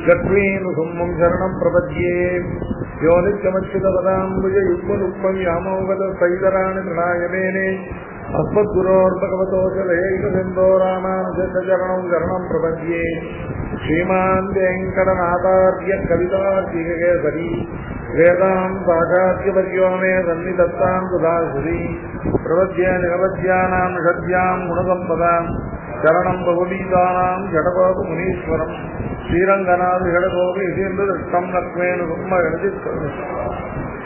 गत्वेऽनुसुम्मं शरणं प्रपद्ये यो नित्यमच्युतपदाम्बुजयुग्मरुक्मं यामोगतसैतराणि प्रणायमेने अस्मद्गुरोर्भगवतोऽशलैकसिन्धो रामानुजचरणं शरणं प्रपद्ये श्रीमान् वेङ्कटनाथार्य कवितार्किकेसरी वेदान्ताचार्यवर्यो मे सन्निधत्तां सुधासुरी प्रपद्ये निरवद्यानां षड्यां गुणसम्पदां शरणं बहुवीतानां जडगोप मुनीश्वरं श्रीरंगनाथ जडगोप इतीन्द्रदृष्टं लक्ष्मेण ब्रह्मगणचित्करम्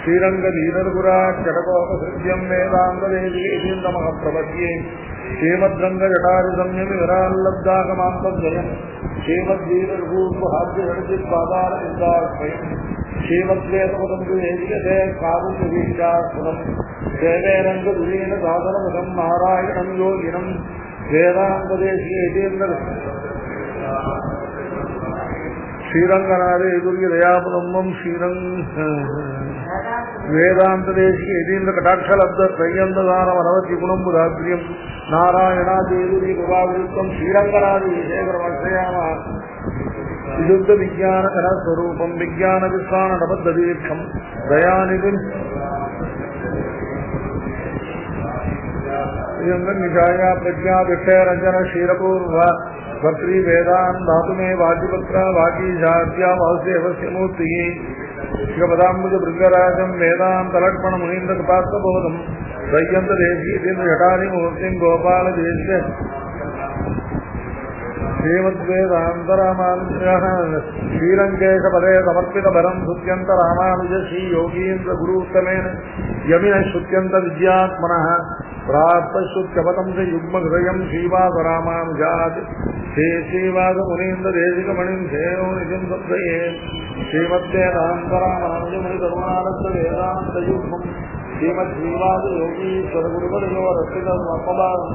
श्रीरंगधीरगुरा जडगोप हृद्यं वेदान्तदेवी इतीन्द्रमः प्रपद्ये श्रीमद्रङ्गजटारिसंयमि विराल्लब्धागमान्तद्वयम् श्रीमद्वीरभूर्वहाद्यगणचित्पादारविन्दाश्रयम् श्रीमद्वेदपदम्बुवेदिकते कारुण्यवीक्षास्पदम् देवेरङ्गदुरेण साधनमुखं नारायणं योगिनं श्रीरंगनाथ दुर्गदयापदम्बं वेदान्तदेशीय यतीन्द्र कटाक्षलब्ध त्रय्यन्तदानमनवति गुणम्बुधाग्र्यं नारायणादेवी प्रभावितं श्रीरंगनाथ विशेखरमश्रयामः विशुद्ध विज्ञानघनस्वरूपं विज्ञानविश्वानपद्धतीर्थं दयानिधिं निशाया प्रज्ञा विषयरंजन क्षीरपूर्व भक्ति वेदान धातु में वाजिपत्र वागीशाद्या वासुदेवस्य मूर्ति शिवपदाम्बुज भृंगराजं वेदांत लक्ष्मण मुनीन्द्र कृपात्मबोधं त्रय्यंत देशी जटानि मूर्तिं गोपाल देश्य श्रीमद्वेदान्तरामानुजः श्रीरंगेश पदे समर्पित भरं श्रुत्यंत रामानुज श्री योगीन्द्र गुरुत्तमेन यमिन श्रुत्यंत विद्यात्मनः प्राप्तश्रुत्यपदं च युग्महृदयं श्रीवास रामानुजात् श्री श्रीवास मुनीन्द्र देशिकमणिं श्रेयो निजं सप्तये श्रीमद्वेदान्तरामानुजमुनि करुणारत्न वेदान्त युग्मं श्रीमद्श्रीवास योगीश्वर गुरुवर्यो रक्षितं ममभावं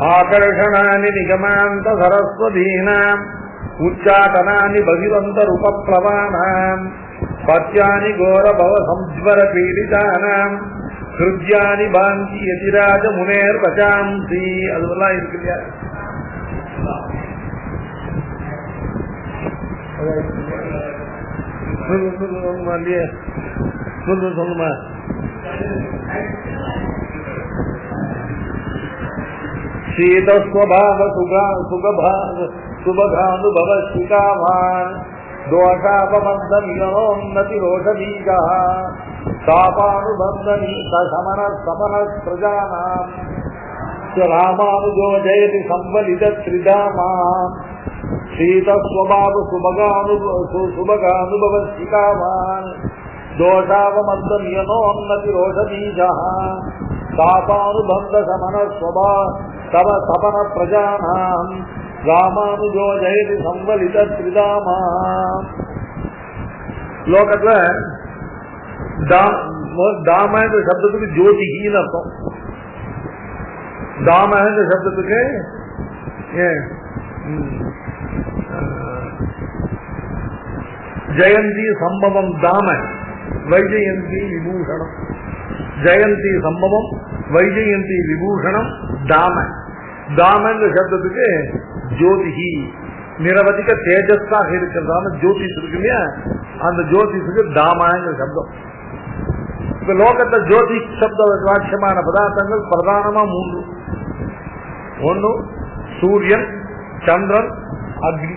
आकर्षणानि निगमान्त सरस्वतीनाम् उच्चाटनानि बहिवन्तरूपप्लवानाम् पत्यानि घोरभव संज्वर पीडितानाम् हृद्यानि बान्ति यतिराज मुनेर्वचांसि அதுவெல்லாம் இருக்கு இல்லையா சொல்லுமா शीत स्वभाव सुभगानुभव शिकाभान दोषापबन्धनियोन्नतिरोषबीजः तापानुबन्धनी समन समन प्रजानाम् रामानुजो जयति संबलित त्रिधामा शीत स्वभाव सुभगानुभव शिकाभान दोषापबन्धनियोन्नतिरोषबीजः तापानुबन्ध समन स्वभाव तव तपन प्रजानाम् रामानुजो जयति संबलित त्रिधामा லோகத்துல தாம என்ற சப்தத்துக்கு ஜோதிகின்னு அர்த்தம். தாம என்ற சப்தத்துக்கு ஜெயந்தி சம்பவம் தாம வைஜயந்தி விபூஷணம் ஜெயந்தி சம்பவம் வைஜயந்தி விபூஷணம் தாம தாம என்ற சப்தத்துக்கு ஜோதிகி நிரவதிக தேஜஸாக இருக்கிறதான ஜோதிஷ் இருக்கு இல்லையா, அந்த ஜோதிஷுக்கு தாமங்கிற சப்தம். இப்ப லோகத்தை ஜோதிஷ் சப்த வாட்சியமான பதார்த்தங்கள் பிரதானமா 3. ஒன்னு சூரியன், சந்திரன், அக்னி.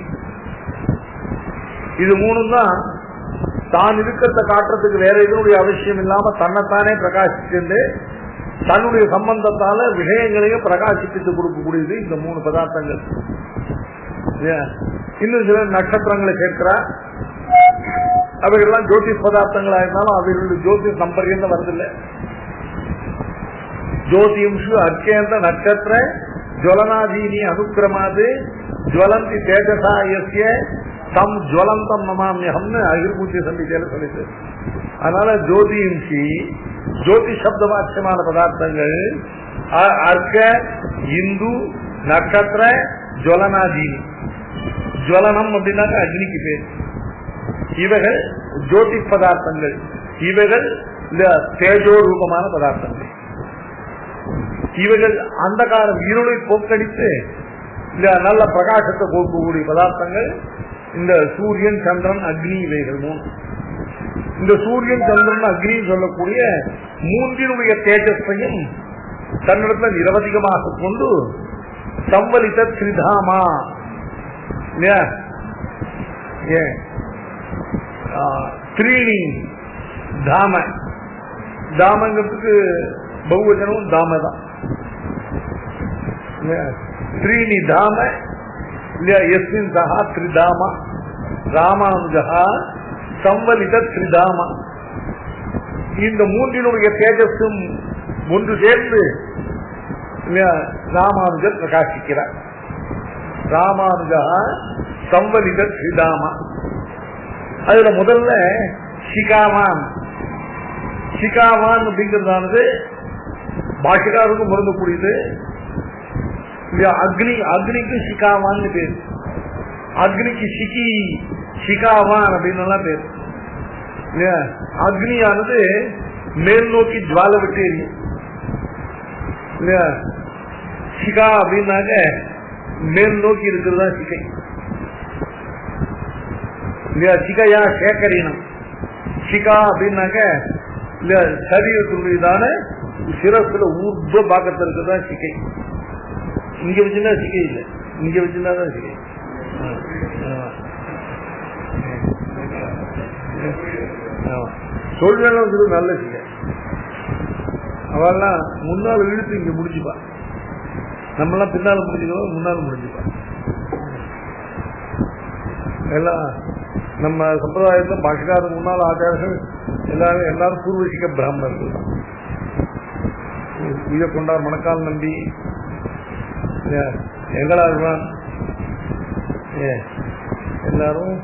இது 3 தான் தான் இருக்கிறத காட்டுறதுக்கு வேற எதனுடைய அவசியம் இல்லாம தன்னைத்தானே பிரகாசித்து தன்னுடைய சம்பந்தத்தால விஷயங்களையும் பிரகாசிப்பித்து கொடுக்கக்கூடியது இந்த 3 பதார்த்தங்கள். இன்னும் சில நட்சத்திரங்களை சேர்க்கிறா, அவைகள்லாம் ஜோதிஷ் பதார்த்தங்களா இருந்தாலும் அவைகளுடைய ஜோதிஷ் சம்பர்யம் வருதில்லை. ஜோதிம்ஷு அர்க்கேந்த நட்சத்திர ஜுவலனாதீனி அனுக்கிரமாது ஜுவலந்தி தேஜசா யஸ்ய தம் ஜுவலந்தம் நமாமியகம்னு அகிர்பூஜ்ய சம்பிக்கையில சொல்லிட்டு. அதனால ஜோதியின்சி ஜோதி சப்த வாக்கியமான பதார்த்தங்கள் அர்க்க இந்து நட்சத்திர ஜுவலனாதீனி. ஜுவலனம் அப்படின்னாக்க அக்னிக்கு பேர். இவைகள் ஜோதி பதார்த்தங்கள், இவைகள் தேஜோ ரூபமான பதார்த்தங்கள். இவைகள் அந்த காலம் இருளை போக்கடித்து நல்ல பிரகாசத்தை போக்கக்கூடிய பதார்த்தங்கள் இந்த சூரியன் சந்திரன் அக்னி இவைகள் மூணு. இந்த சூரியன் சந்திரன் அக்னி சொல்லக்கூடிய மூன்றினுடைய தேஜஸையும் தன்னிடத்தில் நிரவதிகமாக கொண்டு சம்பலித்த திரிதாமா த்ரீணி தாம, தாமங்கிறதுக்கு பகுவச்சனம் தாம தான். த்ரீணி தாம எஸ்மின் சஹா திரிதாமா ராமானுஜா சம்பலித திரிதாமா. இந்த மூன்றினுடைய தேஜஸும் ஒன்று சேர்ந்து ராமானுஜர் பிரகாசிக்கிறார். ராமானுஜா சம்பலித திரிதாமா. அதுல முதல்ல சிகாவான். சிகாவான் அப்படிங்கிறதானது பாஷிகாருக்கு பொருந்தக்கூடியது. அக்னி, அக்னிக்கு சிகாவான்னு பேர். அக்னிக்கு சிகி சிகாவான் அப்படின்னு பேர். அக்னியானது மேல் நோக்கி ஜுவாலை விட்டு எரியும். சிகா அப்படின்னாக்க மேல் நோக்கி இருக்கிறது தான் சிகை. சிகையா சேகரினம். சிகா அப்படின்னாக்க சரீரத்தினுடையதான சிரஸ்ல ஊர்வ பாக்கத்தில் இருக்கிறதா சிகை. இங்க வச்சுன்னா சிகை இல்லை, இங்க வச்சுன்னா தான் சிகை. சொல்றது நல்ல சிகை. அவெல்லாம் முன்னாள் இழுத்து இங்க முடிச்சுப்பா. நம்மெல்லாம் பின்னால முடிஞ்சுக்கிறோம், முன்னாலும் முடிஞ்சுப்பா. எல்லாம் நம்ம சம்பிரதாயத்தில் பாஷிகாருக்கு முன்னால் ஆச்சாரர்கள் எல்லாரும் பூர்வசிக்க பிராமணர்கள் தான். உய கொண்டார் மணக்கால் நம்பி எங்களாழ்வான் எல்லாரும்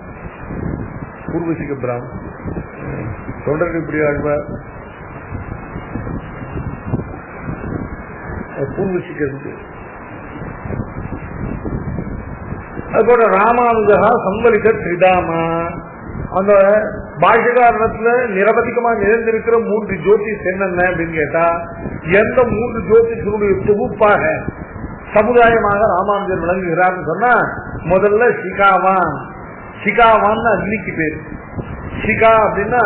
பூர்வசிக்க பிராமணன். தொண்டர்கள் இப்படி ஆழ்வார் பூர்வசிக்கிறது. அதுபோல ராமானுஜா சம்பலிக்க திரிதாமா. அந்த பாஷகாரணத்துல நிரவதிகமா நிறைந்திருக்கிற மூன்று ஜோதிஷ் என்னென்ன அப்படின்னு கேட்டா, எந்த மூன்று ஜோதிஷனுடைய தொகுப்பாக சமுதாயமாக ராமானுஜர் விளங்குகிறார் சொன்னா, முதல்ல சிகாவான். சிகாவான் அக்னிக்கு பேர். சிகா அப்படின்னா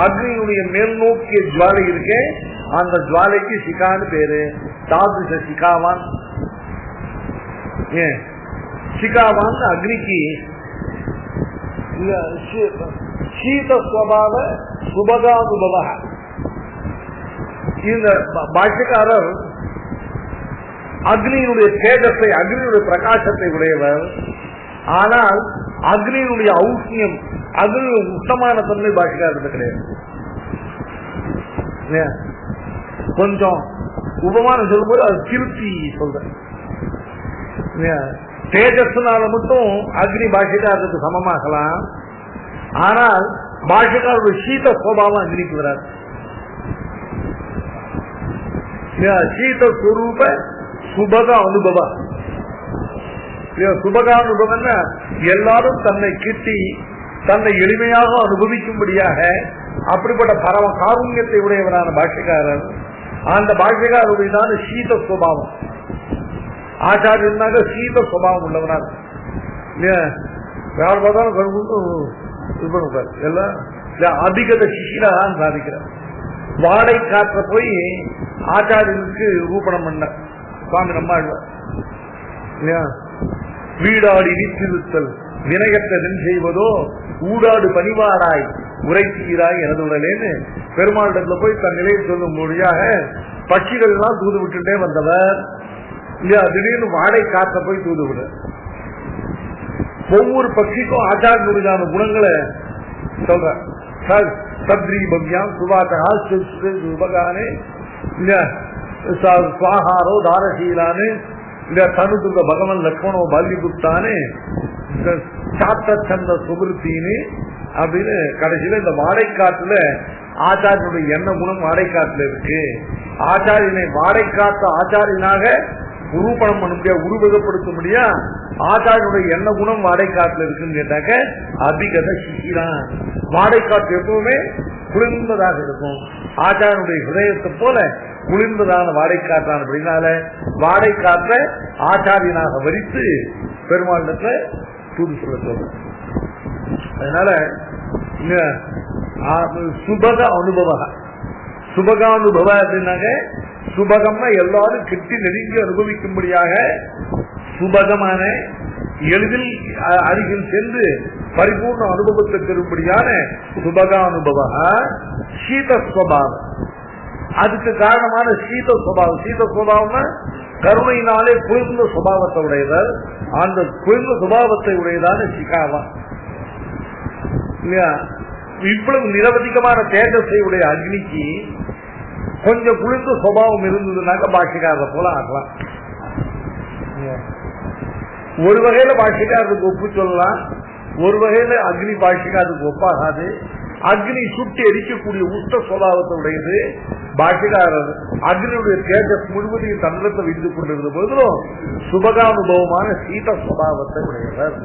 அக்னியுடைய மேல் நோக்கிய ஜுவாலை இருக்கே, அந்த ஜுவாலைக்கு சிகான்னு பேரு. தாதுஷ சிகாவான். ஏன் சிகாவான் அக்னிக்கு சீத ஸ்வபாவ சுபகானுபவ. இந்த பாஷ்யக்காரர் அக்னியினுடைய தேஜஸை, அக்னியுடைய பிரகாசத்தை உடையவர். ஆனால் அக்னியினுடைய ஔஷ்ணியம், அக்னியுடைய உத்தமான தன்மை பாஷ்யக்காரர் கிடையாது. கொஞ்சம் உபமானம் சொல்லும்போது அது திருப்தி சொல்றேன். தேஜஸ்னால மட்டும் அக்னி பாஷிகாரத்துக்கு சமமாகலாம். ஆனால் பாஷிகாரோட சீத சுபாவம் அக்னிக்கு வராது. சீத ஸ்வரூப சுபக அனுபவ. சுபகானுபவம் எல்லாரும் தன்னை கிட்டி தன்னை எளிமையாக அனுபவிக்கும்படியாக அப்படிப்பட்ட பரம காருண்யத்தை உடையவரான பாஷிகாரர். அந்த பாஷிகாருடையதான சீத சுபாவம். ஆச்சாரியனாக சீத சுபாவம் உள்ளவனாக யார் பார்த்தாலும் கரும்பு எல்லாம் அதிகத சிஷிரான் சாதிக்கிறார். வாடை காற்ற போய் ஆச்சாரியனுக்கு ரூபணம் பண்ண சுவாமி நம்மாழ்வார். வீடாடி நீத்திருத்தல் வினயத்தன் செய்வதோ ஊடாடு பணிவாராய் உரைத்தீராய் எனது உடலேன்னு பெருமாளிடத்துல போய் தன் நிலையை சொல்லும் மொழியாக பட்சிகள் எல்லாம் தூது விட்டுட்டே வந்தவர். இல்லையா, திடீர்னு வாடை காற்ற போய் தூது விட. ஒவ்வொரு பட்சிக்கும் ஆச்சாரியனுடையான குணங்களை சொல்ற. சத்ரி பவ்யாம் சுபாகா சுபகானே சுவாகாரோ தாரசீலானு இந்த தனுதுங்க பகவன் லக்ஷ்மணோ பால்யகுப்தானு சாத்த சந்த சுபிருத்தின்னு அப்படின்னு கடைசியில இந்த வாடைக்காட்டுல ஆச்சாரியனுடைய என்ன குணம் வாடைக்காட்டுல இருக்கு. ஆச்சாரியனை வாடைக்காத்த ஆச்சாரியனாக உருவப்படம் பண்ண முடியாது, உருவகப்படுத்த முடியா. ஆச்சாரியனுடைய என்ன குணம் வாடைக்காட்டுல இருக்குன்னு கேட்டாக்க அபிகத சிசிரான். வாடைக்காட்டு எப்பவுமே குளிர்ந்ததாக இருக்கும். ஆச்சாரியனுடைய ஹிருதயத்தை போல குளிர்ந்ததான வாடைக்காற்றான். அப்படின்னால வாடைக்காற்ற ஆச்சாரியனாக வரித்து பெருமாண்டத்துல தூது சொல்ல சொல்றேன். அதனால சுபக அனுபவ, சுபகானுபவ அப்படின்னாங்க சுபகம்னா எல்லாரும் கிட்டி நெருங்கி அனுபவிக்கும்படியாக சுபகமான எளிதில் அருகில் சென்று பரிபூர்ண அனுபவத்தை பெறும்படியான சுபகானுபவ. சீதஸ்வபாவம் அதுக்கு காரணமான சீதஸ்வபாவம். சீதஸ்வபாவம்னா கருணையினாலே குளிர்ந்த சுபாவத்தை உடையவர். அந்த குளிர்ந்த சுபாவத்தை உடையதான சிகாவா இல்லையா. இவ்வளவு நிரவதிகமான தேஜஸை உடைய அக்னிக்கு கொஞ்சம் குளிர்ந்த சுபாவம் இருந்ததுனாக்க பாஷிகாரரை போல ஆகலாம். ஒரு வகையில பாஷிகாரருக்கு ஒப்பு சொல்லலாம், ஒரு வகையில அக்னி பாஷிகாரருக்கு ஒப்பாகாது. அக்னி சுட்டி எரிக்கக்கூடிய உஷ்ட சுபாவத்தை உடையது. பாஷிகாரர் அக்னியுடைய தேஜஸ் முழுவதையும் தன்னத்தை விரிந்து கொண்டிருந்த போதிலும் சுபகானுபவமான சீத சுபாவத்தை உடையவர்.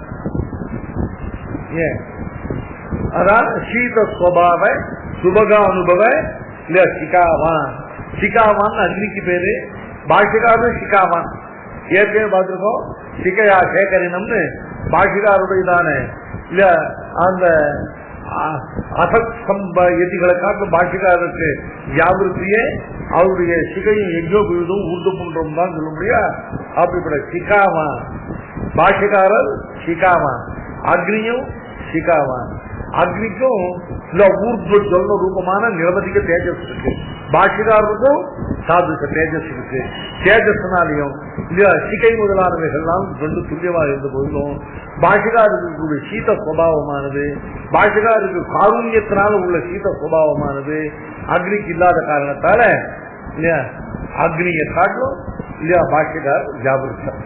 ஏன் அதான் சீத சுபாவ சுபகானுபவ இல்ல சிகாவான். சிகாவான் அக்னிக்கு பேரு, பாஷிகாரர் சிகாவான். ஏற்கனவே பார்த்திருக்கோம். சிகையா சேகரினம்னு பாஷிகாருடையதான இல்ல அந்த அசம்பா எதிகளை காட்டு பாஷிகாரருக்கு வியாபிருத்தியே அவருடைய சிகையும் எங்கோ விழுதும் ஊர்து பண்றோம் தான் சொல்ல முடியா. அப்படிப்பட்ட சிகாவான் பாஷிகாரர் சிகாவான், அக்னியும் சிகாவான். அக்னிக்கும் இல்ல ஊர்து சொல்ல ரூபமான நிரவதிக தேஜஸ் இருக்கு, பாஷிகாரருக்கும் சாதுக்க தேஜஸ் இருக்கு. தேஜஸ்னாலையும் இல்ல சிகை முதலானவைகள்லாம் ரெண்டு துல்லியமாக இருந்த போதிலும் பாஷிகாருக்கு சீத சுபாவமானது, பாஷிகாருக்கு காருண்யத்தினால உள்ள சீத சுபாவமானது அக்னிக்கு இல்லாத காரணத்தால இல்லையா அக்னியை காட்டும் இல்லையா பாஷிகார் ஜாபுருத்தம்.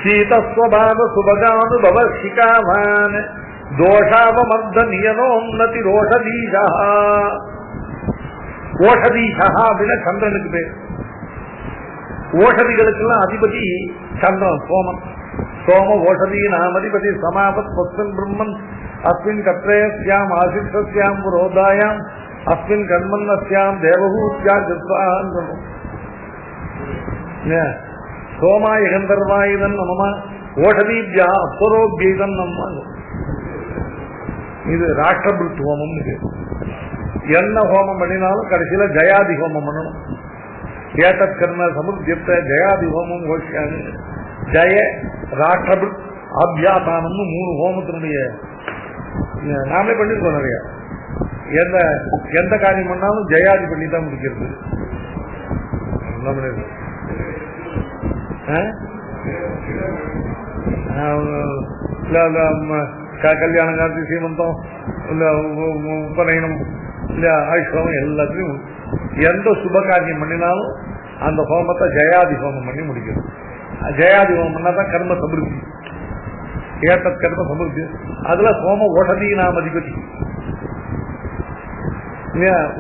சீதஸ்வபாவ சுபகானுபவ சிகாவான் தோஷாவமர்த நியனோன்னதி ரோஷதீஷா. ஓஷதீஷா அப்படின்னா சந்திரனுக்கு பேர். ஓஷதிகளுக்கெல்லாம் அதிபதி சந்திரன், சோமன். சோம ஓஷதி நாமதிபதி சமாபத் பொத்தன் பிரம்மன் அஸ்மின் கத்ரேஸ்யாம் ஆசிஷஸ்யாம் புரோதாயாம் அஸ்மின் கண்மன்னஸ்யாம் தேவகூத்யாம் ஜத்வான். சோமாய கந்தர்வாயுதன் நமமா ஓஷதீப்யா அப்சரோபியதன் நம்ம. இது ராஷ்டிரபிருத் ஹோமம். என்ன ஹோமம் பண்ணினாலும் கடைசியில ஜயாதி ஹோமம் பண்ணணும். ஏதத் கர்ம சமுத்தியத்தை ஜயாதி ஹோமம் கோஷியாங்க. ஜய ராஷ்டிரபிருத் அபியாதானம்னு 3 ஹோமத்தினுடைய நாமே பண்ணிருக்கோம் நிறைய. எந்த காரியம் பண்ணாலும் ஜயாதி பண்ணி தான் முடிக்கிறது. கல்யாணம் காலத்து சீமந்தம் இல்ல உபநயனம் இல்ல ஆயுஷ்வம் எல்லாத்தையும் எந்த சுப காரியம் பண்ணினாலும் அந்த ஹோமத்தை ஜயாதி ஹோமம் பண்ணி முடிக்கிறது. ஜயாதி ஹோமம் பண்ணாதான் கர்ம சமிருத்தி, ஏத்தத் கர்ம சமிருத்தி. அதுல சோம ஓஷதி நாம் அதிபதி.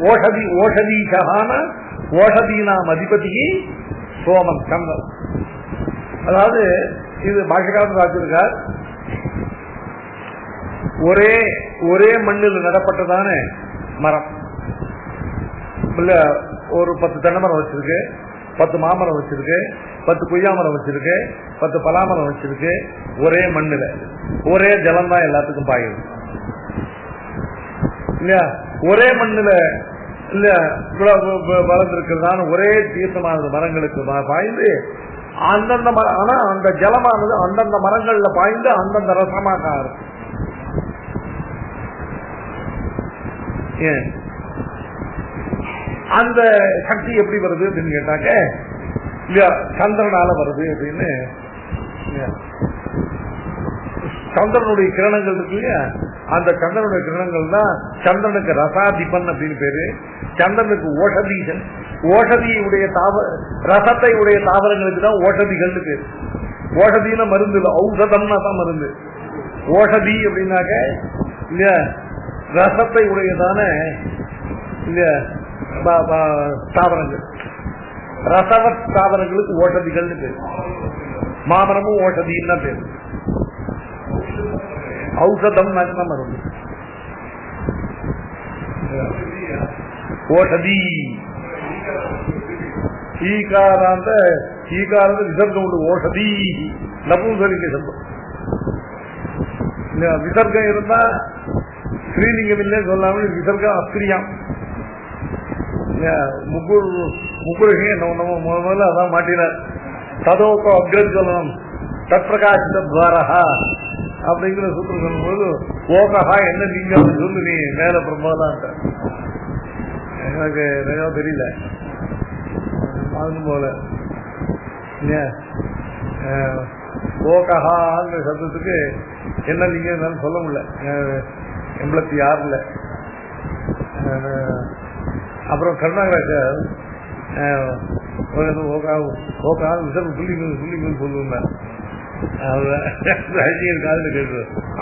ஓஷதி ஓஷதீஷான ஓஷதி நாம் அதிபதி சோமன் சந்திரன். அதாவது இது பாஷகாரன் ராஜிருக்கார். ஒரே மண்ணில் நடப்பட்டதான மரம் இல்ல, ஒரு 10 தென்னை மரம் வச்சிருக்கு, 10 மாமரம் வச்சிருக்கு, 10 கொய்யா மரம் வச்சிருக்கு, 10 பலாமரம் வச்சிருக்கு. ஒரே மண்ணில் ஒரே ஜலம் தான் எல்லாத்துக்கும் பாயுது இல்லையா. ஒரே மண்ணில் இல்ல வளர்ந்திருக்கிறதான ஒரே தீர்த்தமானது மரங்களுக்கு பாய்ந்து அந்தந்த மரம். ஆனா அந்த ஜலமானது அந்தந்த மரங்கள்ல பாய்ந்து அந்தந்த ரசமாக இருக்கும். அந்த சக்தி எப்படி வருது அப்படின்னு கேட்டாக்க இல்லையா சந்திரனால வருது அப்படின்னு. சந்திரனுடைய கிரணங்கள் இருக்கு இல்லையா, அந்த சந்திரனுடைய கிரணங்கள் தான் சந்திரனுக்கு ரசாதிபன் அப்படின்னு பேரு. சந்திரனுக்கு ஓஷதீசன். ஓஷதியுடைய ரசத்தை உடைய தாவரங்களுக்கு தான் ஓஷதிகள்னு பேரு. ஓஷதினா மருந்து இல்லை, ஔஷதம்னா தான் மருந்து. ஓஷதி அப்படின்னாக்க இல்லையா ரசத்தை உடையதான இல்லையா தாவரங்கள், ரசவ தாவரங்களுக்கு ஓஷதிகள்னு பேரு. மாமரமும் ஓஷதின்னு தான் பேரு. ஔஷதம் மருந்து, ஓஷதி. ஈகாராந்த ஈகாரந்த விசர்க்கம் உண்டு. ஓஷதி நபும்சலிங்க சப்தம். விசர்க்கம் இருந்தா ஸ்ரீலிங்கம் இல்லைன்னு சொல்லாம விசர்க்கம் அஸ்திரியாம். முக்குருகே முதல்ல அதான் மாட்டினார். ததோக்கோ அக்ரத் சொல்லணும் தற்பிரகாசித துவாரஹா அப்படிங்கிற சூத்திரம் சொல்லும்போது ஓகஹா என்ன நீங்க சொல்லு நீ மேல பிரம்மதான் எனக்கு நிறைய தெரியல. அது போல ஓகஹாங்கிற சப்தத்துக்கு என்ன நீங்க சொல்ல முடியல. 86ல் அப்புறம் கருணாகராஜர் ஓகா விசர்க்கம் புள்ளிங்க சொல்லுங்க.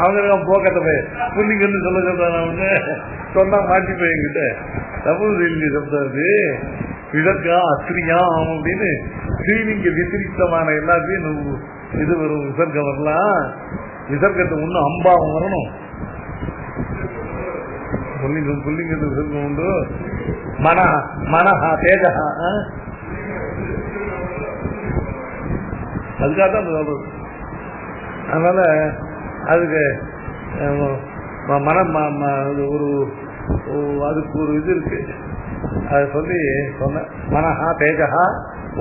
அவங்க போக்கத்தை போய் புள்ளிங்கன்னு சொல்ல சொல்றாங்க. சொன்னா மாட்டி போய் என்கிட்ட தமிழ் சப்தாது இதற்கா அஸ்திரியாம் அப்படின்னு ஸ்ரீலிங்க விசிரித்தமான எல்லாத்தையும் இது வரும். விசர்க்கம் வரலாம். விசர்க்கத்தை இன்னும் அம்பாவும் வரணும். புள்ளிங்க விசர்க்கம் உண்டு. மனஹா தேஜஹா அதுக்காக தான் சொல்றது. அதனால அதுக்கு அதுக்கு ஒரு இது இருக்கு. அதை சொல்லி சொன்ன மனஹா தேஜஹா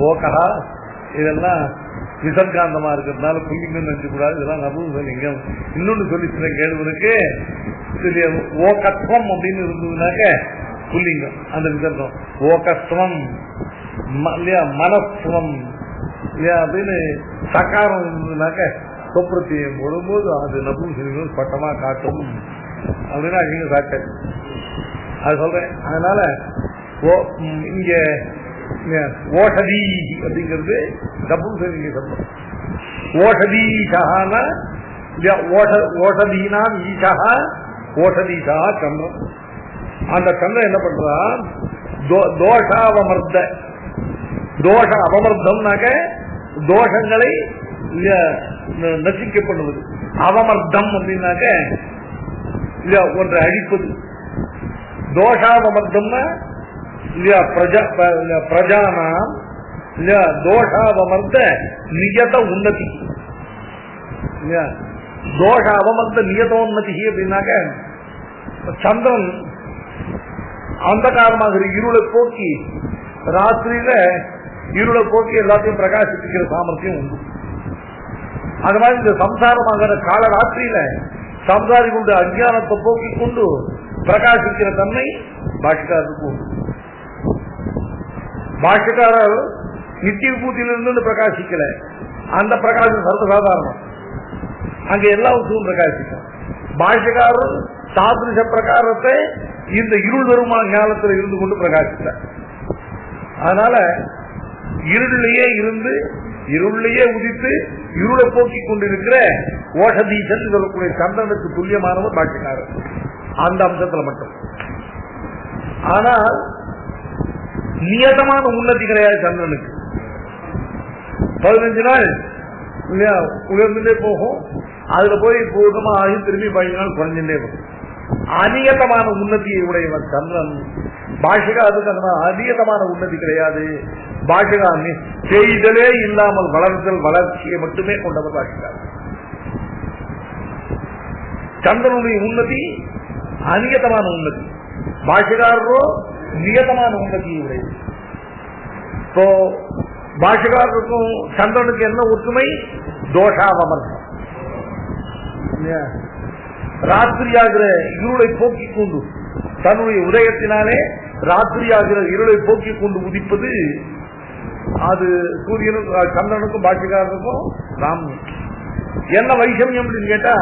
ஓகஹா இதெல்லாம் விசர்காந்தமா இருக்கிறதுனால புள்ளிங்கன்னு நினைச்சக்கூடாது. இதெல்லாம் நபுலிங்கம். இன்னொன்னு சொல்லி சில கேள்வனுக்கு ஓகத்வம் அப்படின்னு இருந்ததுனாக்க புல்லிங்கம் அந்த விசர்க்கம். ஓகஸ்வம் இல்லையா மனஸ்வம் இல்லையா அப்படின்னு சக்காரம் இருந்ததுனாக்க சொப்ரத்தியம் போடும்போது அது நபுலிங்கம் பட்டமா காட்டும் அப்படின்னா நீங்க சாட்ட அது சொல்றேன். அதனால இங்க ஓஷதி அப்படிங்கிறது நபுலிங்க சப்தம். ஓஷதீஷான ஓஷதீனாம் ஈஷா ஓஷதீஷா சந்திரன். அந்த சந்திரன் என்ன பண்றான்? தோஷாவமர்த்த தோஷ அவமர்த்தம்னாக்க தோஷங்களை நசிக்க பண்ணுவது. அவமர்த்தம் அப்படின்னாக்க இல்லையா ஒன்றை அழிப்பது. தோஷாவமர்த்தம்னா இல்லையா பிரஜானாம் இல்லையா தோஷாவமர்த்த நியத உன்னதி இல்லையா தோஷ அவமர்த்த நியதோன்னதி அப்படின்னாக்க சந்திரன் அந்த காரணமாக இருளை போக்கி ராத்திரியில இருளை போக்கி எல்லாத்தையும் பிரகாசிப்பிக்கிற சாமர்த்தியம் உண்டு. அது மாதிரி இந்த சம்சாரமாகிற கால ராத்திரியில சம்சாரி கொண்டு அஞ்ஞானத்தை போக்கி கொண்டு பிரகாசிக்கிற தன்மை பாஷ்யக்காரருக்கு உண்டு. பாஷ்யக்காரர் நித்திய பூத்தியிலிருந்து பிரகாசிக்கல. அந்த பிரகாசம் சர்வசாதாரணம். அங்க எல்லா வசூலும் பிரகாசிக்கும். பாஷ்யக்காரர் சாதிருஷ பிரகாரத்தை இந்த இருள் வருமான ஞானத்தில் இருந்து கொண்டு பிரகாசித்தார். அதனால இருளிலேயே இருந்து இருளிலேயே உதித்து இருளை போக்கி கொண்டிருக்கிற ஓஷதீசன் சொல்லக்கூடிய சந்திரனுக்கு துல்லியமானவர் பாஷ்யக்காரர் அந்த அம்சத்துல மட்டும். ஆனால் நியதமான உன்னதி கிடையாது சந்திரனுக்கு. 15 நாள் இல்லையா உயர்ந்துட்டே போகும். அதுல போய் பூர்ணமா ஆகி திரும்பி 15 நாள் குறைஞ்சுட்டே போகும். அநியதமான உன்னதியை உடையவன் சந்திரன். பாஷிகாருக்கு அதனால் அநியதமான உன்னதி கிடையாது. பாஷிகா செய்தலே இல்லாமல் வளர்த்தல் வளர்ச்சியை மட்டுமே கொண்டவர் பாஷிகார். சந்திரனுடைய உன்னதி அநியதமான உன்னதி. பாஷிகாரோ நியதமான உன்னதியை உடையது. இப்போ பாஷிகாருக்கும் சந்திரனுக்கு என்ன ஒற்றுமை? தோஷாவமர்த்தம். ராத்திரியாகிற இருளை போக்கிக் கொண்டு தன்னுடைய உதயத்தினாலே ராத்திரியாகிற இருளை போக்கிக் கொண்டு உதிப்பது அது சூரியனுக்கும் சந்திரனுக்கும் பாஷ்யக்காரனுக்கும் ராமன். என்ன வைஷமியம் அப்படின்னு கேட்டா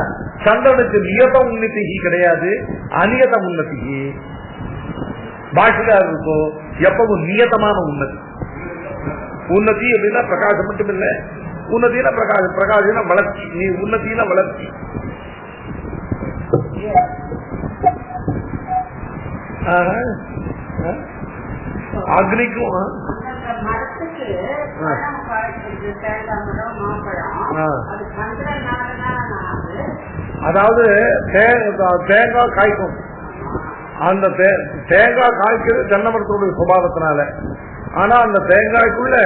சந்திரனுக்கு நியத உன்னதி கிடையாது, அநியத உன்னதி. பாஷிகாரருக்கோ எப்பவும் நியதமான உன்னதி. உன்னதி அப்படின்னா பிரகாசம் மட்டும் இல்ல, உன்னதினா பிரகாசம், பிரகாசம்னா வளர்ச்சி, நீ உன்னதினா வளர்ச்சி. அக்னிக்கும் அதாவது தேங்காய் காய்க்கும். அந்த தேங்காய் காய்க்கிறது தென்னை மரத்தோட சுபாவத்தினால. ஆனா அந்த தேங்காய்க்குள்ள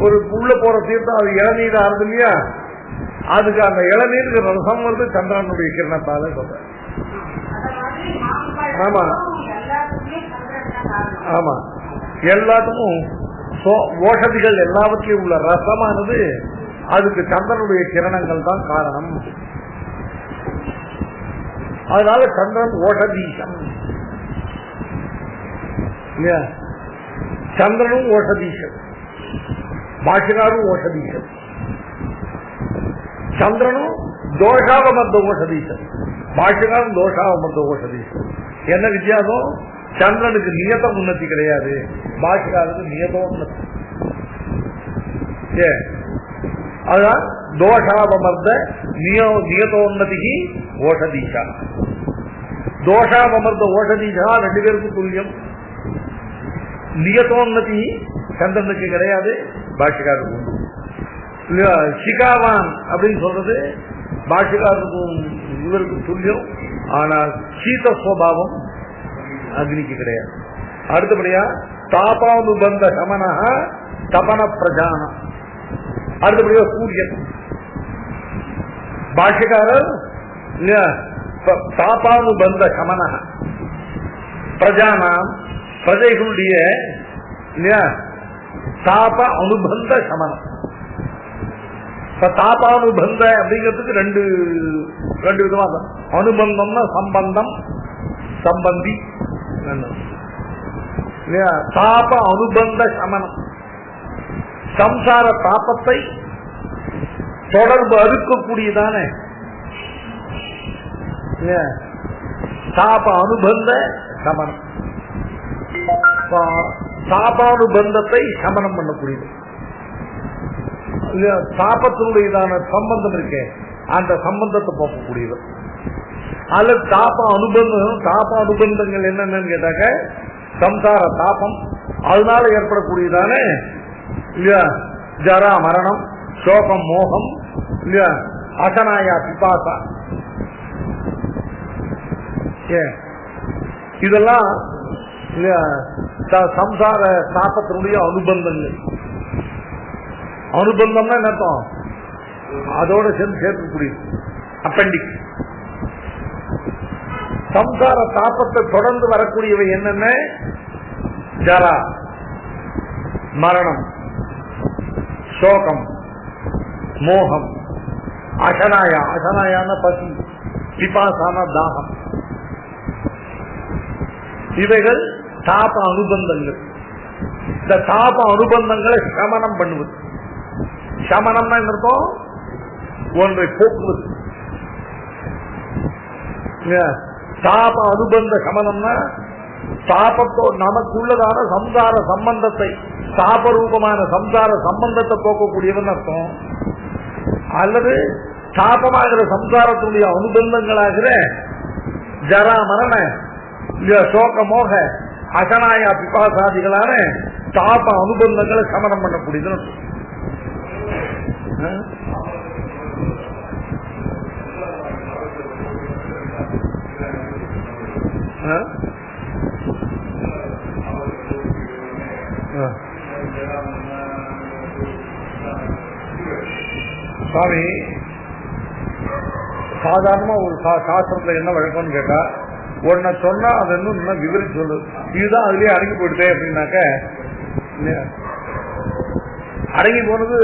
ஒரு உள்ள போற தீர்த்தம் அது இளநீர் ஆறுது இல்லையா, அதுக்கு அந்த இளநீருக்கு ரசம் வந்து சந்திரனுடைய கிரணத்தால சொல்ற. ஆமா ஆமா, எல்லாத்துக்கும் ஓஷதிகள் எல்லாவற்றையும் உள்ள ரசமானது அதுக்கு சந்திரனுடைய கிரணங்கள் தான் காரணம். அதனால சந்திரன் ஓஷதீசன் இல்லையா, சந்திரனும் ஓஷதீசன், பாஷிகாரும் ஓஷதீசன். சந்திரனும் தோஷாவமர்த்த ஓஷதீசன், பாஷிகாரும் தோஷாவமர்த்த ஓஷதீசன். என்ன வித்தியாசம்? சந்திரனுக்கு நியத உன்னதி கிடையாது, பாஷிகாருக்கு நியதோன்னதி. அதான் தோஷாவமர்த்த நியதோன்னதிக்கு ஓஷதீஷா. தோஷாவமர்த்த ஓஷதீஷா ரெண்டு பேருக்கும் துல்லியம். நியதோன்னதி சந்திரனுக்கு கிடையாது, பாஷிகாருக்கு உண்டு. சிகாவான் அப்படின்னு சொல்றது பாஷிகாருக்கும் இவருக்கும் துல்லியம். ஆனால் சீத சுவாவம் அக்னிக்கு கிடையாது. அடுத்தபடியா தாபானுபந்த சமனா தபன பிரஜானம். அடுத்தபடியா சூரியன். பாஷிகாரர் தாபானுபந்த சமன பிரஜானாம், பிரஜைகளுடைய தாப அனுபந்த சமனம். தாபானுபந்த அப்படிங்கிறதுக்கு ரெண்டு விதமா தான். அனுபந்தம்னா சம்பந்தம், சம்பந்தி. தாப அனுபந்த சமனம், சம்சார தாபத்தை தொடர்பு அறுக்கக்கூடியதான தாப அனுபந்த சமனம். தாபானுபந்தத்தை சமனம் பண்ணக்கூடியது. தாபத்தினுடையதான சம்பந்தம் இருக்கே, அந்த சம்பந்தத்தை போக்கக்கூடியது. அல்லது தாப அனுபந்தங்கள் என்னன்னு கேட்டாக்க சம்சார தாபம், அதனால ஏற்படக்கூடியதான இல்லையா ஜரா மரணம், சோகம், மோகம், இல்லையா அசனாயா பிபாசா, இதெல்லாம் இல்லையா சம்சார தாபத்தினுடைய அனுபந்தங்கள். அனுபந்தம்னா என்ன அர்த்தம்? அதோட சேர்ந்து சேர்க்கக்கூடியது அப்பெண்டிக்ஸ். சம்சார தாபத்தை தொடர்ந்து வரக்கூடியவை என்னென்ன? ஜரா, மரணம், சோகம், மோகம், அசனாயா, அசனாயான பசி, பிபாசான தாகம். இவைகள் தாப அனுபந்தங்கள். இந்த தாப அனுபந்தங்களை சமனம் பண்ணுவது. சமனம்னா என்ன அர்த்தம்? ஒன்றை போக்குவது. தாப அனுபந்த சமனம்னா தாபத்தோ நமக்குள்ளதான சம்சார சம்பந்தத்தை, தாபரூபமான சம்சார சம்பந்தத்தை போக்கக்கூடியவன் அர்த்தம். அல்லது தாபமாகிற சம்சாரத்துடைய அனுபந்தங்களாகிற ஜரா மரண, சோக, மோக, அசனாயா பிபாசாதிகளான தாப அனுபந்தங்களை சமனம் பண்ணக்கூடியது. சுவாமி சாதாரணமா ஒரு சாஸ்திரத்துல என்ன வழக்கம்னு கேட்டா, ஒன்ன சொன்னா அதை இன்னும் விவரிச்சு சொல்லு, இதுதான் அதுலயே அடங்கி போயிட்டே அப்படின்னாக்க அடங்கி போனது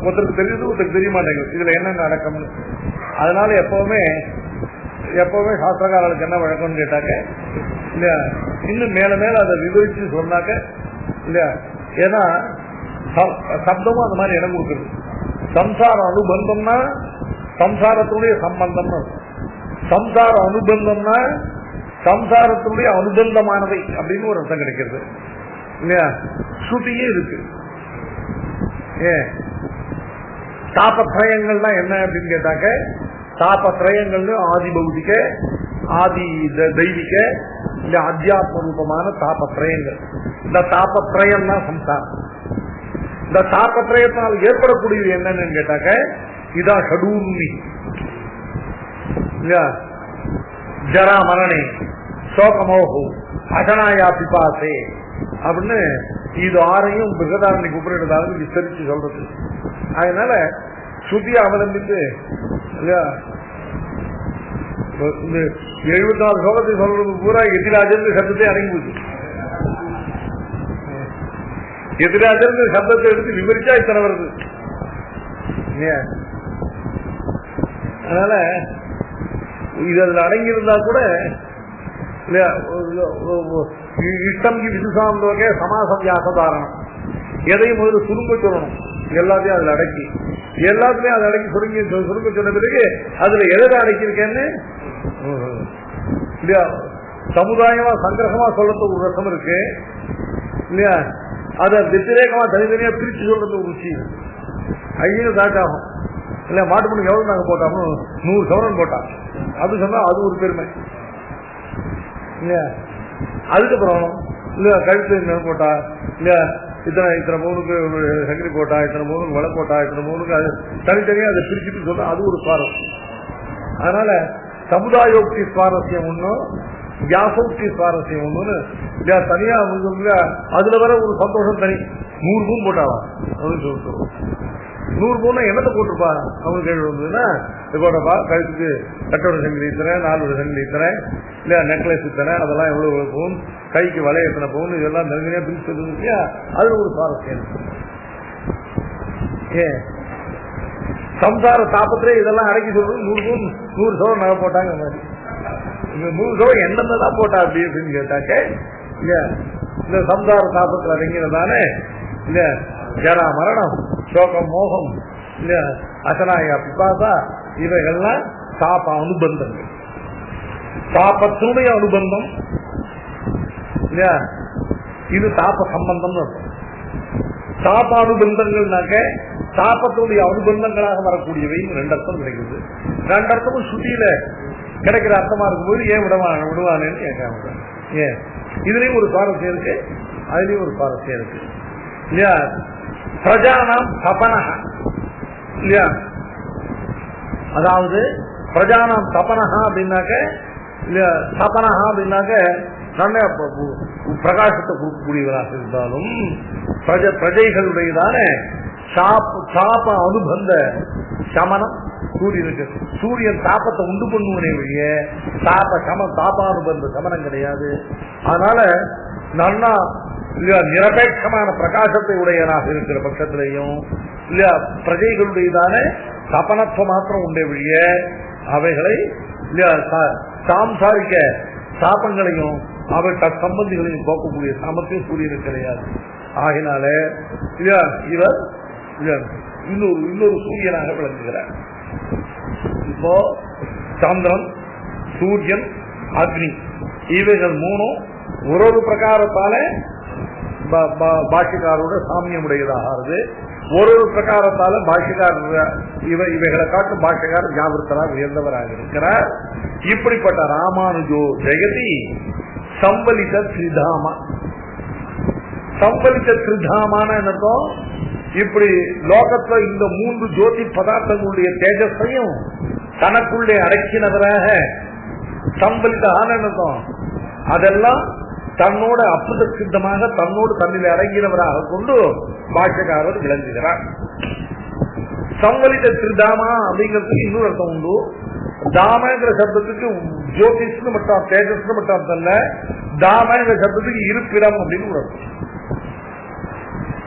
ஒருத்தருக்கு தெரியுது, ஒருத்தருக்கு தெரிய மாட்டேங்குது இதுல என்ன நடக்கும்னு. அதனால எப்பவுமே சாஸ்திரக்காரர்களுக்கு என்ன வழக்கம்னு கேட்டாக்க இல்லையா, இன்னும் மேல மேல அதை விவரிச்சு சொன்னாக்க இல்லையா, ஏன்னா சப்தமும் அந்த மாதிரி இடம் கொடுக்குறது. சம்சார அனுபந்தம்னா சம்சாரத்தினுடைய சம்பந்தம். சம்சார அனுபந்தம்னா சம்சாரத்தினுடைய அனுபந்தமானவை அப்படின்னு ஒரு அர்த்தம் கிடைக்கிறது இல்லையா? ஸ்ருதியே இருக்கு. தாபத்ரயங்கள்னா என்ன அப்படின்னு கேட்டாக்க, தாபத்ரயங்கள் ஆதி பௌதிக, ஆதி தெய்வீக, இல்ல அத்தியாத்ம ரூபமான தாபத்ரயங்கள். இந்த தாபத்ரயம் தான் சம்சாரம். இந்த தாபத்ரயத்தினால் ஏற்படக்கூடியது என்னன்னு கேட்டாக்க, இதா ஷடூர்மி ஜரா மரணே சோகமோகோ அசனாயா பிபாசே அப்படின்னு இது ஆறையும் பிருகதாரணிக்கு உபரிடதாலும் விஸ்தரிச்சு சொல்றது. அதனால ஸ்ருதியை அவலம்பித்து இந்த 74 ஸ்லோகத்தை சொல்றது பூரா எதிராஜர் சப்தத்தை அடங்கி போச்சு. எதிராஜர் சப்தத்தை எடுத்து விவரிச்சா இத்தனை வருது. அதனால இது அதுல அடங்கியிருந்தா கூட இஷ்டம் விதுசாந்தோகே சமாசம் வியாசதாரணம், எதையும் முதல்ல சுருங்க சொல்லணும். எல்லாத்தையும் அதுல அடக்கி, எல்லாத்துலயும் அதை அடக்கி சுருங்க சொன்ன பிறகு அதுல எதை அடக்கியிருக்கேன்னு இல்லையா சமுதாயமா சங்கிரகமா சொல்றது ஒரு ரசம் இருக்கு இல்லையா, அதை வெத்திரேகமா தனித்தனியா பிரிச்சு சொல்றது ஒரு ருச்சி. ஐயும் சாட்டாகும் இல்ல, மாட்டு பொண்ணுக்கு எவ்வளவு நாங்க போட்டோம், 100 சவரன் போட்டான், அது சொன்னா அது ஒரு பெருமை இல்லையா. அதுக்கப்புறம் இல்லையா கழுத்து போட்டா இல்லையா, இத்தனை பவுனுக்கு சங்கரி போட்டா, இத்தனை பவுனுக்கு வலை போட்டா, இத்தனை பவுனுக்கு அது தனித்தனியா அதை பிரிச்சுட்டு சொன்னா அது ஒரு சுவாரஸ்யம். அதனால சமுதாயோக்தி சுவாரஸ்யம் ஒண்ணும், வியாசோக்தி சுவாரஸ்யம் ஒண்ணுன்னு இல்லையா தனியா அதுல வர ஒரு சந்தோஷம் தனி. 100 பவுன் போட்டாவா அப்படின்னு சொல்லிட்டு, 100 பவுன் என்னத்தை போட்டிருப்பா அவங்க கேள்வி வந்ததுன்னா, இது போட்டப்பா கழுத்துக்கு கட்டோட சங்கிலி இத்தனை, 4 சங்கிலி இத்தனை இல்லையா, நெக்லஸ் இத்தனை, அதெல்லாம் எவ்வளவு பவுன், கைக்கு வலைய எத்தனை பவுன், இதெல்லாம் தனித்தனியா பிரிச்சு இல்லையா, அதுல ஒரு சுவாரஸ்யம். சம்சார தாபத்திலே இதெல்லாம் அடக்கி சொல்றது 100 பவுன் 100 சவரம் நகை போட்டாங்க மாதிரி. இந்த 100 சவரம் என்னென்னதான் போட்டா அப்படி அப்படின்னு கேட்டாக்க இல்லையா, இந்த சம்சார தாபத்தில் அடங்கினதானே இல்லையா ஜரா மரணம் சோகம் மோகம் இல்லையா அசனாயா பிபாசா இவைகள்லாம் தாப அனுபந்தங்கள். தாபத்தினுடைய அனுபந்தம் இல்லையா, இது தாப சம்பந்தம். தாப அனுபந்தங்கள்னாக்க தாபத்துடைய அனுபந்தங்களாக வரக்கூடியவை 2 அர்த்தம் கிடைக்குது. 2 அர்த்தமும் சுத்தியில கிடைக்கிற அர்த்தமா இருக்கும்போது ஏன் விடுவானேன்னு கேட்காம, ஏன் இதுலயும் ஒரு சுவாரஸ்யம் இருக்கு, அதுலயும் ஒரு சுவாரஸ்யம் இருக்கு இல்லையா. பிரஜானாம் தபனஹ இல்லையா, அதாவது பிரஜானாம் தபனஹா அப்படின்னாக்க இல்லையா, தபனஹா அப்படின்னாக்க நல்ல பிரகாசத்தை கொடுக்கக்கூடியவராக இருந்தாலும் பிரஜைகளுடையதான சாப அனுபந்த சமனம் சூரியனுக்கு. சூரியன் தாபத்தை உண்டு பண்ணுவனே வழிய தாபானுபந்த சமனம் கிடையாது. அதனால நல்லா இல்லையா நிரபேட்சமான பிரகாசத்தை உடையனாக இருக்கிற பட்சத்திலையும் இல்லையா பிரஜைகளுடையதான தபனத்துவம் மாத்திரம் உண்டே வழிய அவைகளை இல்லையா சாம்சாரிக்க சாபங்களையும் அவை சம்பந்திகளையும் போக்கக்கூடிய சாமர்த்தியம் சூரியனுக்கு கிடையாது. ஆகினால இல்லையா இவர் இன்னொரு சூரியனாக விளங்குகிறார். இப்போ சந்திரன், சூரியன், அக்னி இவைகள் 3ம் ஒரு பிரகாரத்தால பாஷ்யக்காரோட சாமியமுடையதாக ஆகுது. ஒரு பிரகாரத்தால பாஷ்யக்காரர் இவைகளை காட்டும் பாஷ்யக்காரர் ஞாபகத்தராக உயர்ந்தவராக இருக்கிறார். இப்படிப்பட்ட ராமானுஜோ ஜெகதி சம்பலித திரிதாமா. சம்பலித திரிதாமான என்னக்கும் இப்படி லோகத்துல இந்த 3 ஜோதி பதார்த்தங்களுடைய தேஜஸையும் தனக்குள்ளே அடக்கினவராக சம்பலித ஆனந்தம் அதெல்லாம் தன்னோட அற்புத சித்தமாக தன்னோடு தன்னில் அடங்கினவராக கொண்டு பாஷ்யக்காரர் விளங்குகிறார். சம்பலித திரிதாமா அப்படிங்கிறதுக்கு இன்னொரு அர்த்தம் உண்டு. தாமங்கிற சப்தத்துக்கு ஜோதிஷ்னு மட்டும் தேஜஸ்னு மட்டும் அர்த்தம் இல்ல, தாமங்கிற சப்தத்துக்கு இருப்பிடம் அப்படின்னு ஒரு அர்த்தம்.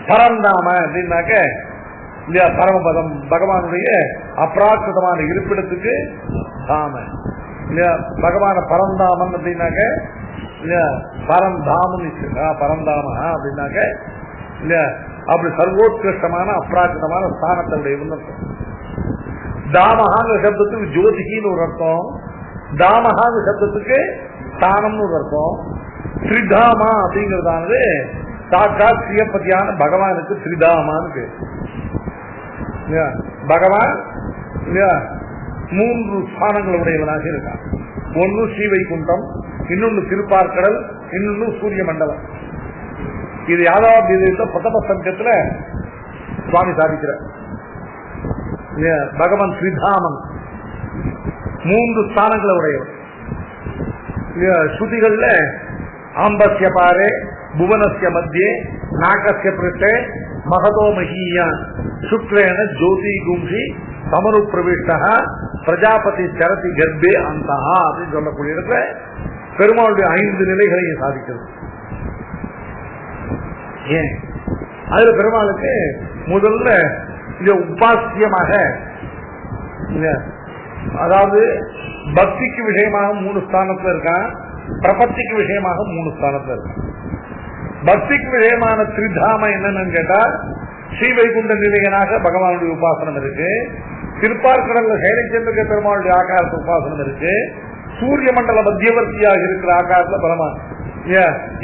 பரந்தாம அப்படின்னாக்க இல்லையா பரமபதம் பகவானுடைய அப்ராக்கிருதமான இருப்பிடத்துக்கு தாம இல்லையா, பகவான பரந்தாமன் அப்படின்னாக்க இல்லையா பரந்தாமன் பரந்தாம அப்படின்னாக்க இல்லையா அப்படி சர்வோத்கிருஷ்டமான அப்ராக்கிருதமான ஸ்தானத்தை தாமகாங்கிற சப்தத்துக்கு ஜோதிகின்னு ஒரு அர்த்தம், தாமகாங்கிற சப்தத்துக்கு தானம்னு ஒரு அர்த்தம். ஸ்ரீதாமா அப்படிங்கறதானது சாட்சாத் ஸ்ரீயப்பதியான பகவானுக்கு ஸ்ரீதாமான்னு பேர். பகவான் இல்லையா 3 ஸ்தானங்களுடையவனாக இருக்கான். ஒன்னு ஸ்ரீவைகுண்டம், இன்னொன்னு திருப்பார்கடல், இன்னொன்னு சூரிய மண்டலம். இது யாதவாபித பிரதம சங்கத்துல சுவாமி சாதிக்கிற பகவான் ஸ்ரீதாமன் 3 ஸ்தானங்களை உடையவர். ஸ்ருதிகள்ல ஆம்பஸ்ய பாரே புவனஸ்ய மத்தியே நாகஸ்ய பிருஷ்டே மகதோ மகீயா சுக்ரேன ஜோதி கும்ஷி சமரு பிரவிஷ்ட பிரஜாபதி சரதி கர்ப்பே அந்த அப்படின்னு சொல்லக்கூடிய இடத்துல பெருமாளுடைய 5 நிலைகளையும் சாதிக்கிறது. ஏன் அதுல பெருமாளுக்கு முதல்ல இந்த உபாசியமாக, அதாவது பக்திக்கு விஷயமாக 3 ஸ்தானத்துல இருக்கான், பிரபத்திக்கு விஷயமாக 3 ஸ்தானத்துல இருக்கான். பக்திக்கு விஷயமான திரிதாம என்னன்னு கேட்டா ஸ்ரீவைகுண்ட நிலையனாக பகவானுடைய உபாசனம் இருக்கு, திருப்பார்கடல்ல சைலச்சந்திர பெருமாளுடைய ஆகாரத்து உபாசனம் இருக்கு, சூரிய மண்டல மத்தியவர்த்தியாக இருக்கிற ஆகாரத்துல பரமா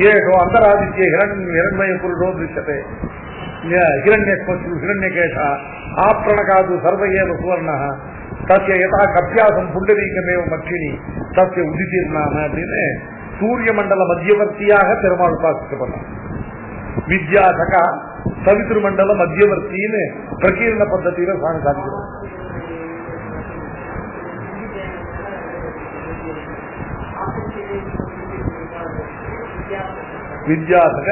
ஏஷோ அந்தராதித்ய ஹிரண்மய புருஷோ திருஷ்யத்தை ஹிரண்யகேஷா ஆப்ரணகாது சர்வயேவ சுவர்ணா தஸ்ய யதா கப்யாசம் புண்டரீகமேவ மக்கினி தஸ்ய உதிதீர்ணாம அப்படின்னு சூரிய மண்டல மத்தியவர்த்தியாக பெருமாள் உபாசிக்கப்பட்டான். வித்யாசகா சவித்ரு மண்டல மத்தியவர்த்தின்னு பிரகீர்ண பద్ధதியில சாமி சாதிக்கிறோம். வித்யாசக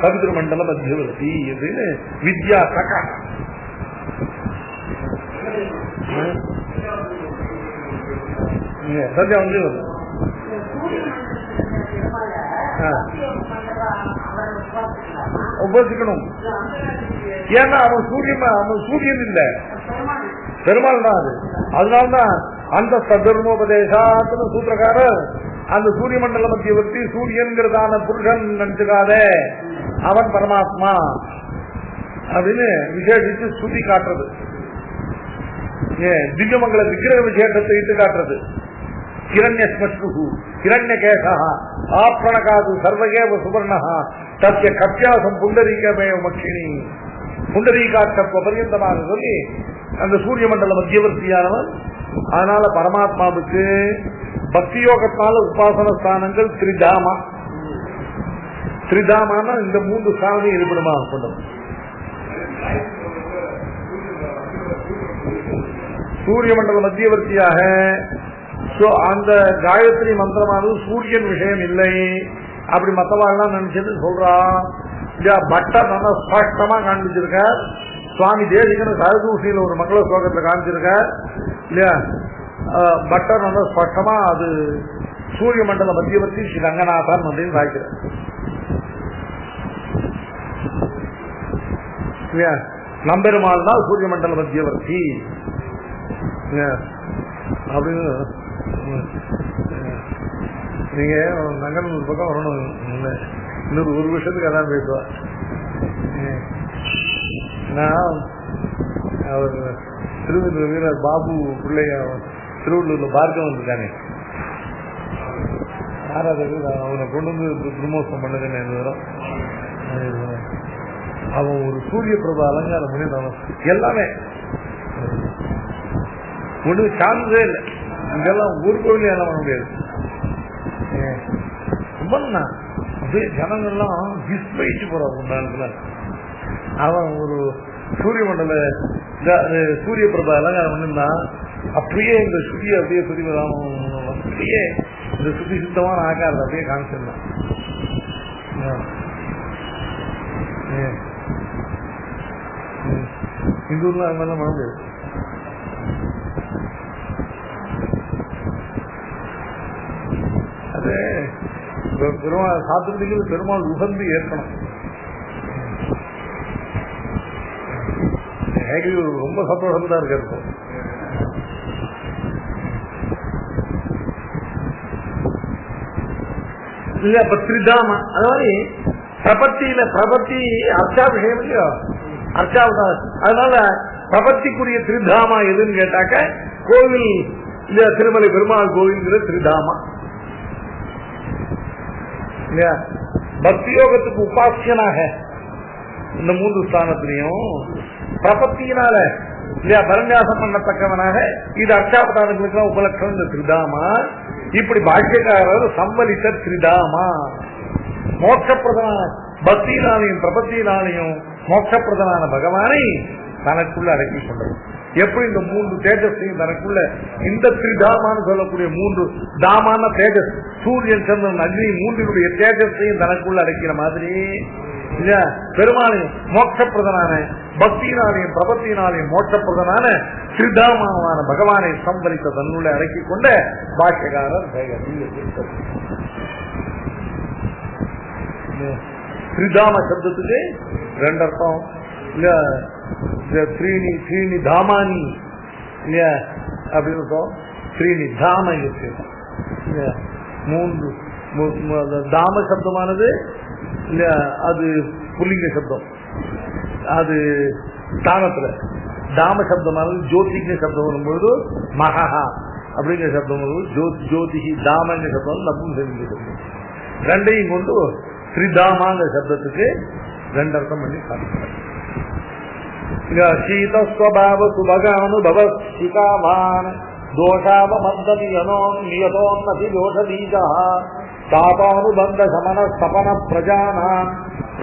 சவித்ரு மண்டல மத்தியவர்த்தி அப்படின்னு வித்யாசகா சத்யா வந்து உபாசிக்கணும். ஏன்னா அவன் சூரியன் இல்ல, பெருமாள் தான் அது. அதனால்தான் அந்த சதர்மோபதேசாத்தின சூத்திரக்காரர் அந்த சூரிய மண்டல மத்தியவர்த்தி சூரியன்கிறதான புருஷன் நினைச்சுக்காத, அவன் பரமாத்மா அப்படின்னு விசேஷித்து சுத்தி காட்டுறது. திவ்யமங்கல விக்கிரக விசேஷத்தை இட்டு காட்டுறது. ஹிரண்யஸ்மஸ்ரு ஹிரண்யகேசா ஆப்ரணகாது சர்வகேவ சுவர்ணா தஸ்ய கப்யாசம் புண்டரீகமேவ மக்கினி புண்டரீகாட்சத்துவ பரியந்தமாக சொல்லி அந்த சூரிய மண்டல மத்தியவர்த்தியானவன். அதனால பரமாத்மாவுக்கு பக்தி யோகத்தால உபாசன ஸ்தானங்கள் திரிதாமா. திரிதாமான இந்த 3 ஸ்தானத்தையும் இருப்பிடமாக கொண்டது. சூரிய மண்டல மத்தியவர்த்தியாக அந்த காயத்ரி மந்திரமானது சூரியன் விஷயம் இல்லை அப்படி மத்தவாள்லாம் நினைச்சது சொல்றான். பட்டர் நல்லா ஸ்பஷ்டமா காண்பிச்சிருக்கார். சுவாமி தேசிகன் சரதூஷியில ஒரு மங்கள ஸ்லோகத்துல காமிச்சிருக்கார் இல்லையா. பட்டர் நல்லா ஸ்பஷ்டமா அது சூரிய மண்டல மத்தியவர்த்தி ஸ்ரீ ரங்கநாதன் அப்படின்னு சாய்க்கிறார் இல்லையா. நம்பெருமாள் தான் சூரிய மண்டல மத்தியவர்த்தி அப்படின்னு. நீங்க நங்கன் ஒரு பக்கம் வரணும், இன்னொரு 1 வருஷத்துக்கு அதான் பேசுவா. நான் அவர் திருவள்ளூர் வீரர் பாபு பிள்ளைய திருவள்ளூர்ல பார்க்க வந்திருக்கானே, ஆராதகர் அவனை கொண்டு வந்து பிரம்மோத்சவம் பண்ணுறேன்னு அவன் ஒரு சூரிய பிரபா அலங்காரம் பண்ணியிருந்தான். எல்லாமே ஒன்று சார்ந்ததே இல்லை. இதெல்லாம் ஊர் கோவிலே எல்லாம் பண்ண முடியாது. அப்படியே ஜனங்கள்லாம் விஸ்பயிச்சு போறாங்க. அவன் ஒரு சூரிய மண்டல சூரிய பிரபா அலங்காரம் பண்ணிருந்தான். அப்படியே இந்த சுதியை அப்படியே சுதி அப்படியே இந்த சுதி சுத்தமான ஆகாரத்தை அப்படியே காமிச்சிருந்தான். இந்த ஊர்ல அது மாதிரிலாம் பண்ண முடியாது. அது பெருமாள் சாத்திரத்துக்கு பெருமாள் உகந்து ஏற்கணும். ரொம்ப சந்தோஷம் தான் இருக்க. இல்ல இப்ப திரிதாம அது மாதிரி பிரபத்தி அர்ச்சா விஷயம் இல்லையோ, அர்ச்சாவதாரம். அதனால பிரபத்திக்குரிய திருதாமா எதுன்னு கேட்டாக்க கோவில் இல்லையா, திருமலை பெருமாள் கோவில்ங்கிற திருதாமா இல்லையா. பக்தி யோகத்துக்கு உபாசியனாக இந்த 3 ஸ்தானத்திலையும் பிரபத்தியினால இல்லையா பரநியாசம் பண்ணத்தக்கவனாக இது அர்ச்சாபதாரங்களுக்கு உபலட்சம் இந்த திருதாமா. இப்படி பாக்கியக்காரர் சம்பளித்த திருதாமா மோட்சப்பிரதனான பக்தியினாலையும் பிரபத்தியினாலையும் மோட்சப்பிரதனான பகவானை தனக்குள்ள அடக்கி கொண்டது. எப்படி இந்த 3 தேஜஸையும் தனக்குள்ள இந்த திரிதாமான்னு சொல்லக்கூடிய 3 தாமான தேஜஸ் சூரியன் சந்திரன் அக்னி 3னுடைய தேஜஸையும் தனக்குள்ள அடக்கிற மாதிரி இல்லையா பெருமாளையும் மோட்சப்பிரதனான பக்தியினாலையும் பிரபத்தியினாலையும் மோட்சப்பிரதனான திரிதாமான பகவானை சம்பளித்த தன்னுள்ள அடக்கி கொண்ட பாக்கியக்காரர் திரிதாம சப்தத்துக்கு 2 அர்த்தம் இல்லையா. ஸ்ரீனி தாமானி இல்லையா அப்படின்னு ஸ்ரீனி தாம 3 தாம சப்தமானது இல்லையா அது புல்லிங்க சப்தம். அது ஸ்தானத்துல தாம சப்தமானது ஜோதிங்க சப்தம் வரும்பொழுது மகா அப்படிங்கிற சப்தம் வரும்போது ஜோதிகி தாமங்க சப்தம் நபும்சலிங்க சப்தம். ரெண்டையும் கொண்டு ஸ்ரீதாமாங்க சப்தத்துக்கு 2 அர்த்தம் பண்ணி காட்டுறாங்க. சீதஸ்வபாவ சுபகானுபவ சிகாவான் தோஷாவமர்தனியனோன்னியதோன்னதி தோஷபீஜா தாபானுபந்த சமன ஸ்தபன பிரஜானாம்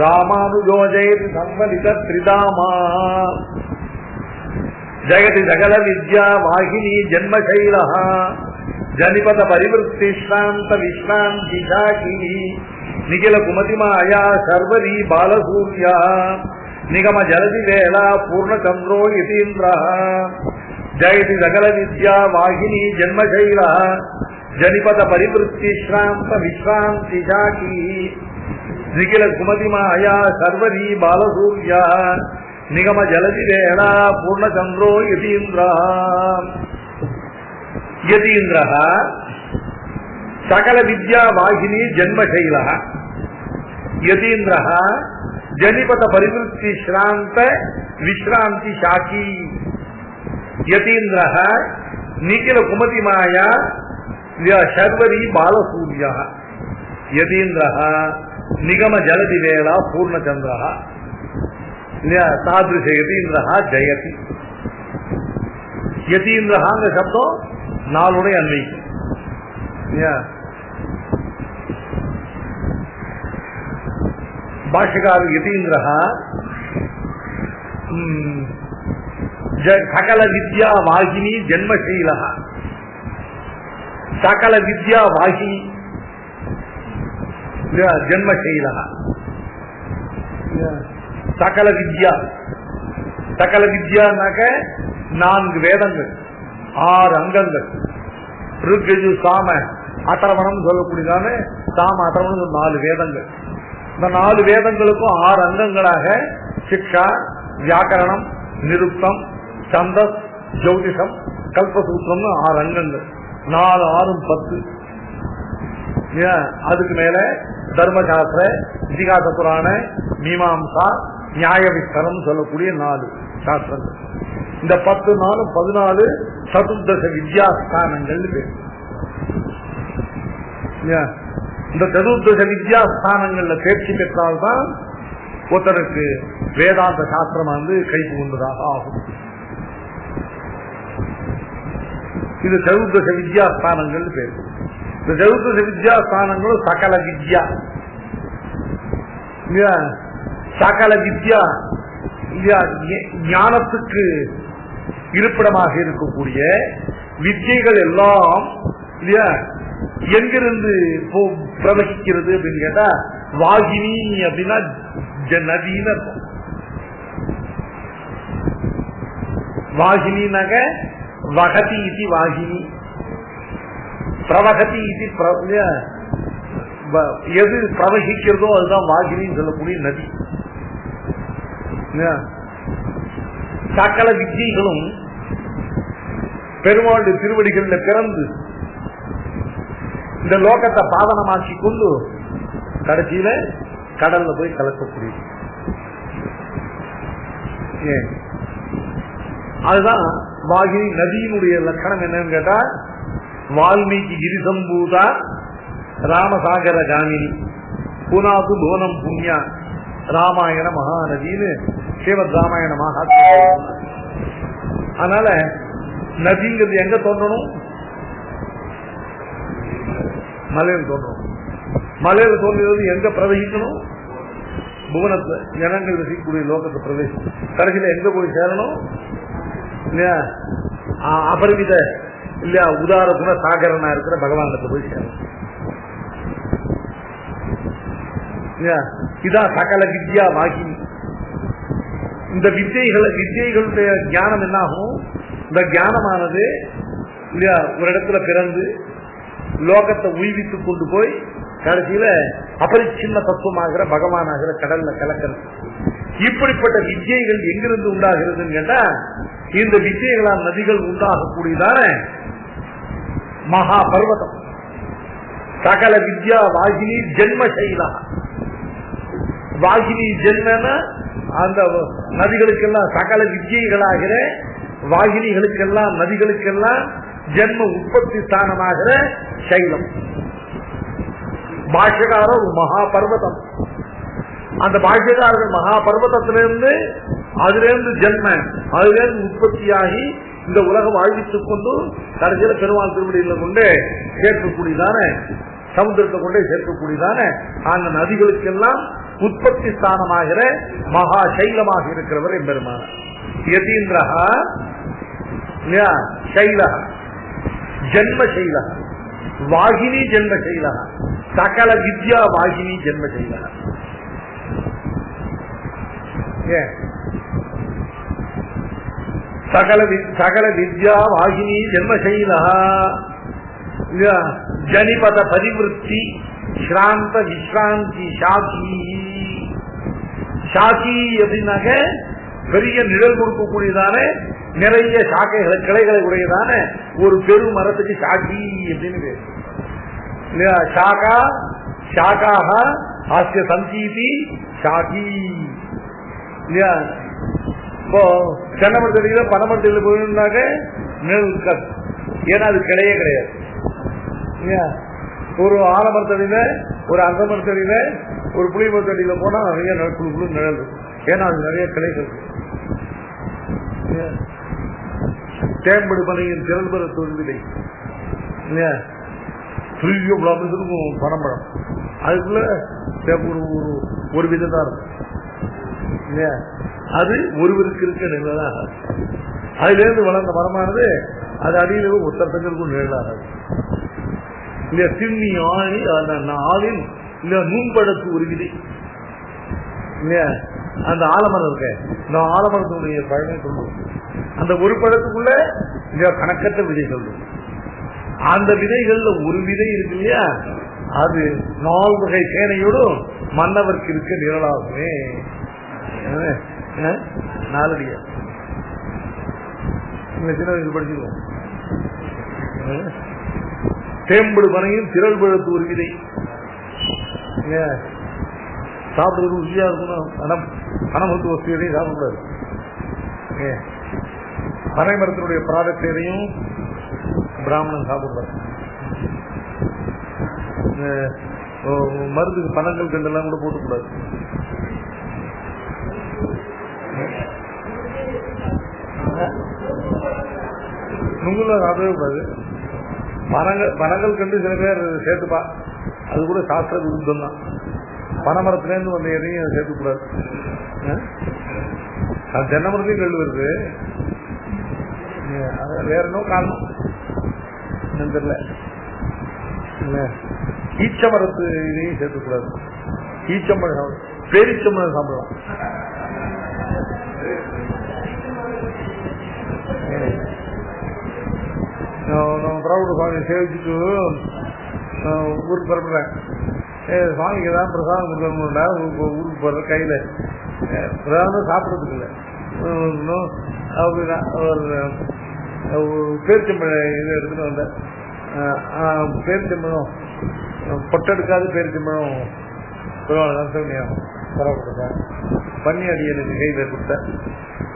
ராமானுஜோஜயதி சம்பலித த்ரிதாமா ஜெகதி சகல வித்யா வாகினி ஜன்மசைலா ஜனிபத பரிவருத்தி ஸ்ராந்த விஸ்ராந்தி சாகி நிகில குமதிமாயா சர்வரி பாலசூர்யா நிகம ஜலதி வேளா பூர்ணச்சந்திரோ யதீந்திரா ஜெயதி சகல வித்யா வாகினி ஜன்மசைலா ஜனிபத பரிவருத்தி ஸ்ராந்த விஸ்ராந்தி சாகி நிகில குமதிமாயா சர்வரி பாலசூர்யா நிகம ஜலதி வேளா பூர்ணச்சந்திரோ யதீந்திரா. யதீந்திரா சகல வித்யா வாகினி ஜன்மசைலா யதீந்திரா ஜனிபத பரிவருத்தி ஸ்ராந்த விஸ்ராந்தி சாக்கி யதீந்திரா நிகில குமதிமாயா சர்வரி பாலசூர்யா யதீந்திரா நிகம ஜலதி வேளா பூர்ணச்சந்திரா இல்லையா தாதிருஷ யதீந்திரா ஜெயதி. யதீந்திரஹாங்க சப்தம் 4 அன்வைக்கும் இல்லையா. பாஷ்யக்கார யதீந்திரஹா சகல வித்யா வாகினி ஜன்மசீல சகல வித்யா வாகினி ஜன்மசீல சகல வித்யா சகல வித்யானாக்க 4 வேதங்கள் 6 அங்கங்கள் ருக்யஜு சாம அதர்வணம் சொல்லக்கூடியதான சாம அதர்வணம் 4 வேதங்கள். இந்த 4 வேதங்களுக்கும் 6 அங்கங்களாக சிக்ஷா வியாக்கரணம் நிருக்தம் சந்தஸ் ஜோதிஷம் கல்பசூத்திரம் 6 அங்கங்கள். 4 6 10. அதுக்கு மேல தர்மசாஸ்திர இதிகாச புராண மீமாம்சா நியாய விஸ்தரம் சொல்லக்கூடிய 4 சாஸ்திரங்கள். இந்த 10 4 14 சதுர்தச வித்யாஸ்தானங்கள் பேர். இந்த சதுர்தச வித்யாஸ்தானங்கள்ல தேர்ச்சி பெற்றால்தான் ஒருத்தருக்கு வேதாந்த சாஸ்திரம் கை புகுந்ததாக ஆகும். இது சதுர்தச வித்யாஸ்தானங்கள் பேர். இந்த சதுர்தச வித்யாஸ்தானங்களும் சகல வித்யா சகல வித்யா ஞானத்துக்கு இருப்பிடமாக இருக்கக்கூடிய வித்யைகள் எல்லாம் இல்லையா எங்கிருந்து பிரவகிக்கிறது அப்படின்னு கேட்டா வாகினி அப்படின்னா நதின்னு இருக்கும். வாகினினாக வகதி இது வாகினி பிரவகதி இது எது பிரவகிக்கிறதோ அதுதான் வாகினின்னு சொல்லக்கூடிய நதி. சகல வித்யைகளும் பெருமாளுடைய திருவடிகள்ல பிறந்து இந்த லோகத்தை பாவனமாக்கி கொண்டு கடைசியில கடல்ல போய் கலக்கக்கூடியது. அதுதான் வாகினி நதியினுடைய லட்சணம் என்னன்னு கேட்டா, வால்மீகி கிரிசம்பூதா ராமசாகர காமினி புனாது புவனம் புண்ணியா ராமாயண மகாநதினு ஸ்ரீமத் ராமாயண மகாத்மியம். அதனால நதிங்கிறது எங்க தோன்றணும்? மலையில் தோன்றணும். மலையில் தோன்றது எங்க பிரவகிக்கணும்? புவனத்தை, ஜனங்கள் வசிக்கக்கூடிய லோகத்தை பிரவேசம். கடைசியில எங்க போய் சேரணும்? இல்லையா, அபரிமித இல்லையா உதார குண சாகரனா இருக்கிற பகவானத்தை போய் சேரணும். இதான் சகல வித்யா வாகினி. இந்த வித்யைகளுடைய ஞானம் என்ன ஆகும்? இந்த ஞானமானது இல்லையா ஒரு இடத்துல பிறந்து லோகத்தை உய்வித்துக் கொண்டு போய் கடைசியில அபரிச்சின்ன தத்துவமாகிற பகவானாகிற கடல்ல கலக்கிறது. இப்படிப்பட்ட வித்யைகள் எங்கிருந்து உண்டாகிறதுன்னு கேட்டா, இந்த வித்யைகளால் நதிகள் உண்டாகக்கூடியதான மகா பர்வதம். சகல வித்யா வாகினி ஜென்மசைலா. வாகினி ஜென்மன அந்த நதிகளுக்கெல்லாம் சகல வித்யைகளாகிற வாகினிகளுக்கெல்லாம் நதிகளுக்கெல்லாம் ஜென்ம உற்பத்தி ஸ்தானமாகிற சைலம். பாஷ்யக்காரர் ஒரு மகா பர்வதம். அந்த பாஷ்யக்காரர்கள் மகா பர்வதத்திலிருந்து அதிலிருந்து ஜென்ம அதிலிருந்து உற்பத்தியாகி இந்த உலகம் வாழ்வித்துக் கொண்டு கடைசியில பெருமாள் திருவடியில கொண்டு சேர்க்கக்கூடியதான சமுத்திரத்தை கொண்டே சேர்க்கக்கூடியதான அந்த நதிகளுக்கெல்லாம் உற்பத்தி ஸ்தானமாகிற மகா சைலமாக இருக்கிறவர் எம்பெருமான யதீந்திரஹா சைலஹ ஜென்மசைலஹ வாகினி ஜென்மசைலஹ சகல வித்யா வாகினி ஜென்மசைலஹ. சகல வித்யா வாகினி ஜென்மசைலஹ ஜனிபத பரிவிருத்தி ஸ்ராந்த விஸ்ராந்தி சாக்கி. சாக்கி அப்படின்னாக்க பெரிய நிழல் கொடுக்கக்கூடியதான நிறைய சாக்கைகளை கிளைகளை உடையதான ஒரு பெரு மரத்துக்கு சாக்கி அப்படின்னு பேரு இல்லையா. சாக்கா சாக்காக ஆசிய சந்தீதி சாக்கி இல்லையா. இப்போ தென்னமரத்தடியில பனமரத்தடியில போயிருந்தாக்க நிழல் இருக்காது, ஏன்னா அது கிளையே கிடையாது இல்லையா. ஒரு ஆலமரத்தடியில ஒரு அந்த மரத்தடியில ஒரு புளி மரத்தடியில போனா நிறைய குழு நிழல் இருக்கும், ஏன்னா அது நிறைய கிளைகள். தேம்படு பனையின் திரள்பெற தொழிலை இல்லையா, புளியோ இருக்கும் பனம்பழம், அதுக்குள்ள ஒரு விதம் தான் இருக்கும் இல்லையா. அது ஒருவருக்கு இருக்க நிழலாக, அதுல இருந்து வளர்ந்த மரமானது அது அடியில ஒத்தரத்தங்களுக்கும் நிழலாகாது இல்லையா. திண்ணி ஆணி ஆளின் இல்ல நூன்படத்து ஒரு விதை இல்லையா. அந்த ஆலமரம் இருக்க, இந்த ஆலமரத்தினுடைய பழமை சொல்லுவோம். அந்த ஒரு பழத்துக்குள்ள கணக்கற்ற விதை சொல்லுவோம். அந்த விதைகள்ல ஒரு விதை இருக்கு இல்லையா, அது 4 வகை சேனையோடும் மன்னவருக்கு இருக்க நிழலாகுமே. 4 அடியா சின்ன வயசு படிச்சுக்குவோம். தேம்படு பனையும் திரள் பழத்து ஒரு விதை சாப்பிடுறது ருசியா இருக்கணும். பணம் வந்து வசதி எதையும் சாப்பிடக்கூடாது. பனை மரத்தினுடைய ப்ராடக்ட் எதையும் பிராமணன் சாப்பிடக்கூடாது. மருந்துக்கு பணங்கள் கண்டெல்லாம் கூட போட்டுக்கூடாது. நுங்குல சாப்பிடவே கூடாது. பனங்கள் கண்டு சில பேர் சேர்த்துப்பா, அது கூட சாஸ்திர விருத்தம் தான். பனைமரத்திலேருந்து வந்த எதையும் சேர்த்துக்கூடாது. அது தென்னை மரத்தையும் கல் வருது, வேற என்ன காரணம் தெரியல. ஈச்ச மரத்து இதையும் சேர்த்துக்கூடாது. ஈச்சம்பழம் பேரிச்சம்பழம் சாப்பிடலாம். பிரபுட சுவாமி சேவிச்சுட்டு ஊருக்கு பரப்புறேன். சுவாமிக்கு ஏதாவது பிரசாதம் கொடுக்கணும்டா, ஊருக்கு போடுற கையில பிரசாதம் சாப்பிட்றதுக்கு இல்லை அப்படின்னா ஒரு பேரிச்சம்பழம் இது எடுத்துட்டு வந்தேன். பேரிச்சம்பழம் பொட்டெடுக்காது பேரிச்சம்பழம் பரவாயில்ல பரவாயில்ல பண்ணி அடி எனக்கு கையில் கொடுத்தேன்.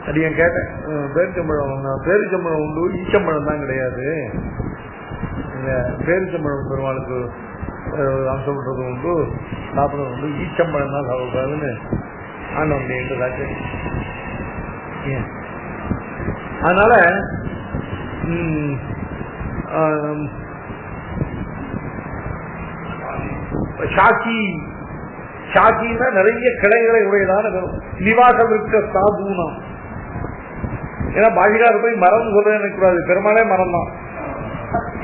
அடியன் கேட்டேன், பேரிச்சம்பழம் உண்டு, ஈச்சம்பழம் தான் கிடையாது. பேரிச்சம்பழம் பெருமாளுக்கு அம்சம் பண்றது உண்டு, சாப்பிடுறது உண்டு, ஈச்சம்பழம் தான் சாப்பிடாதுன்னு ஆண்டவன் என்றதாச்சு. அதனால சாக்கின்னா நிறைய கிளைகளை உடையதான நிவாச விருட்ச சாதுனம். ஏன்னா பாஷிகார போய் மரம் சொல்ல நினைக்கூடாது, பெருமாளே மரம் தான்.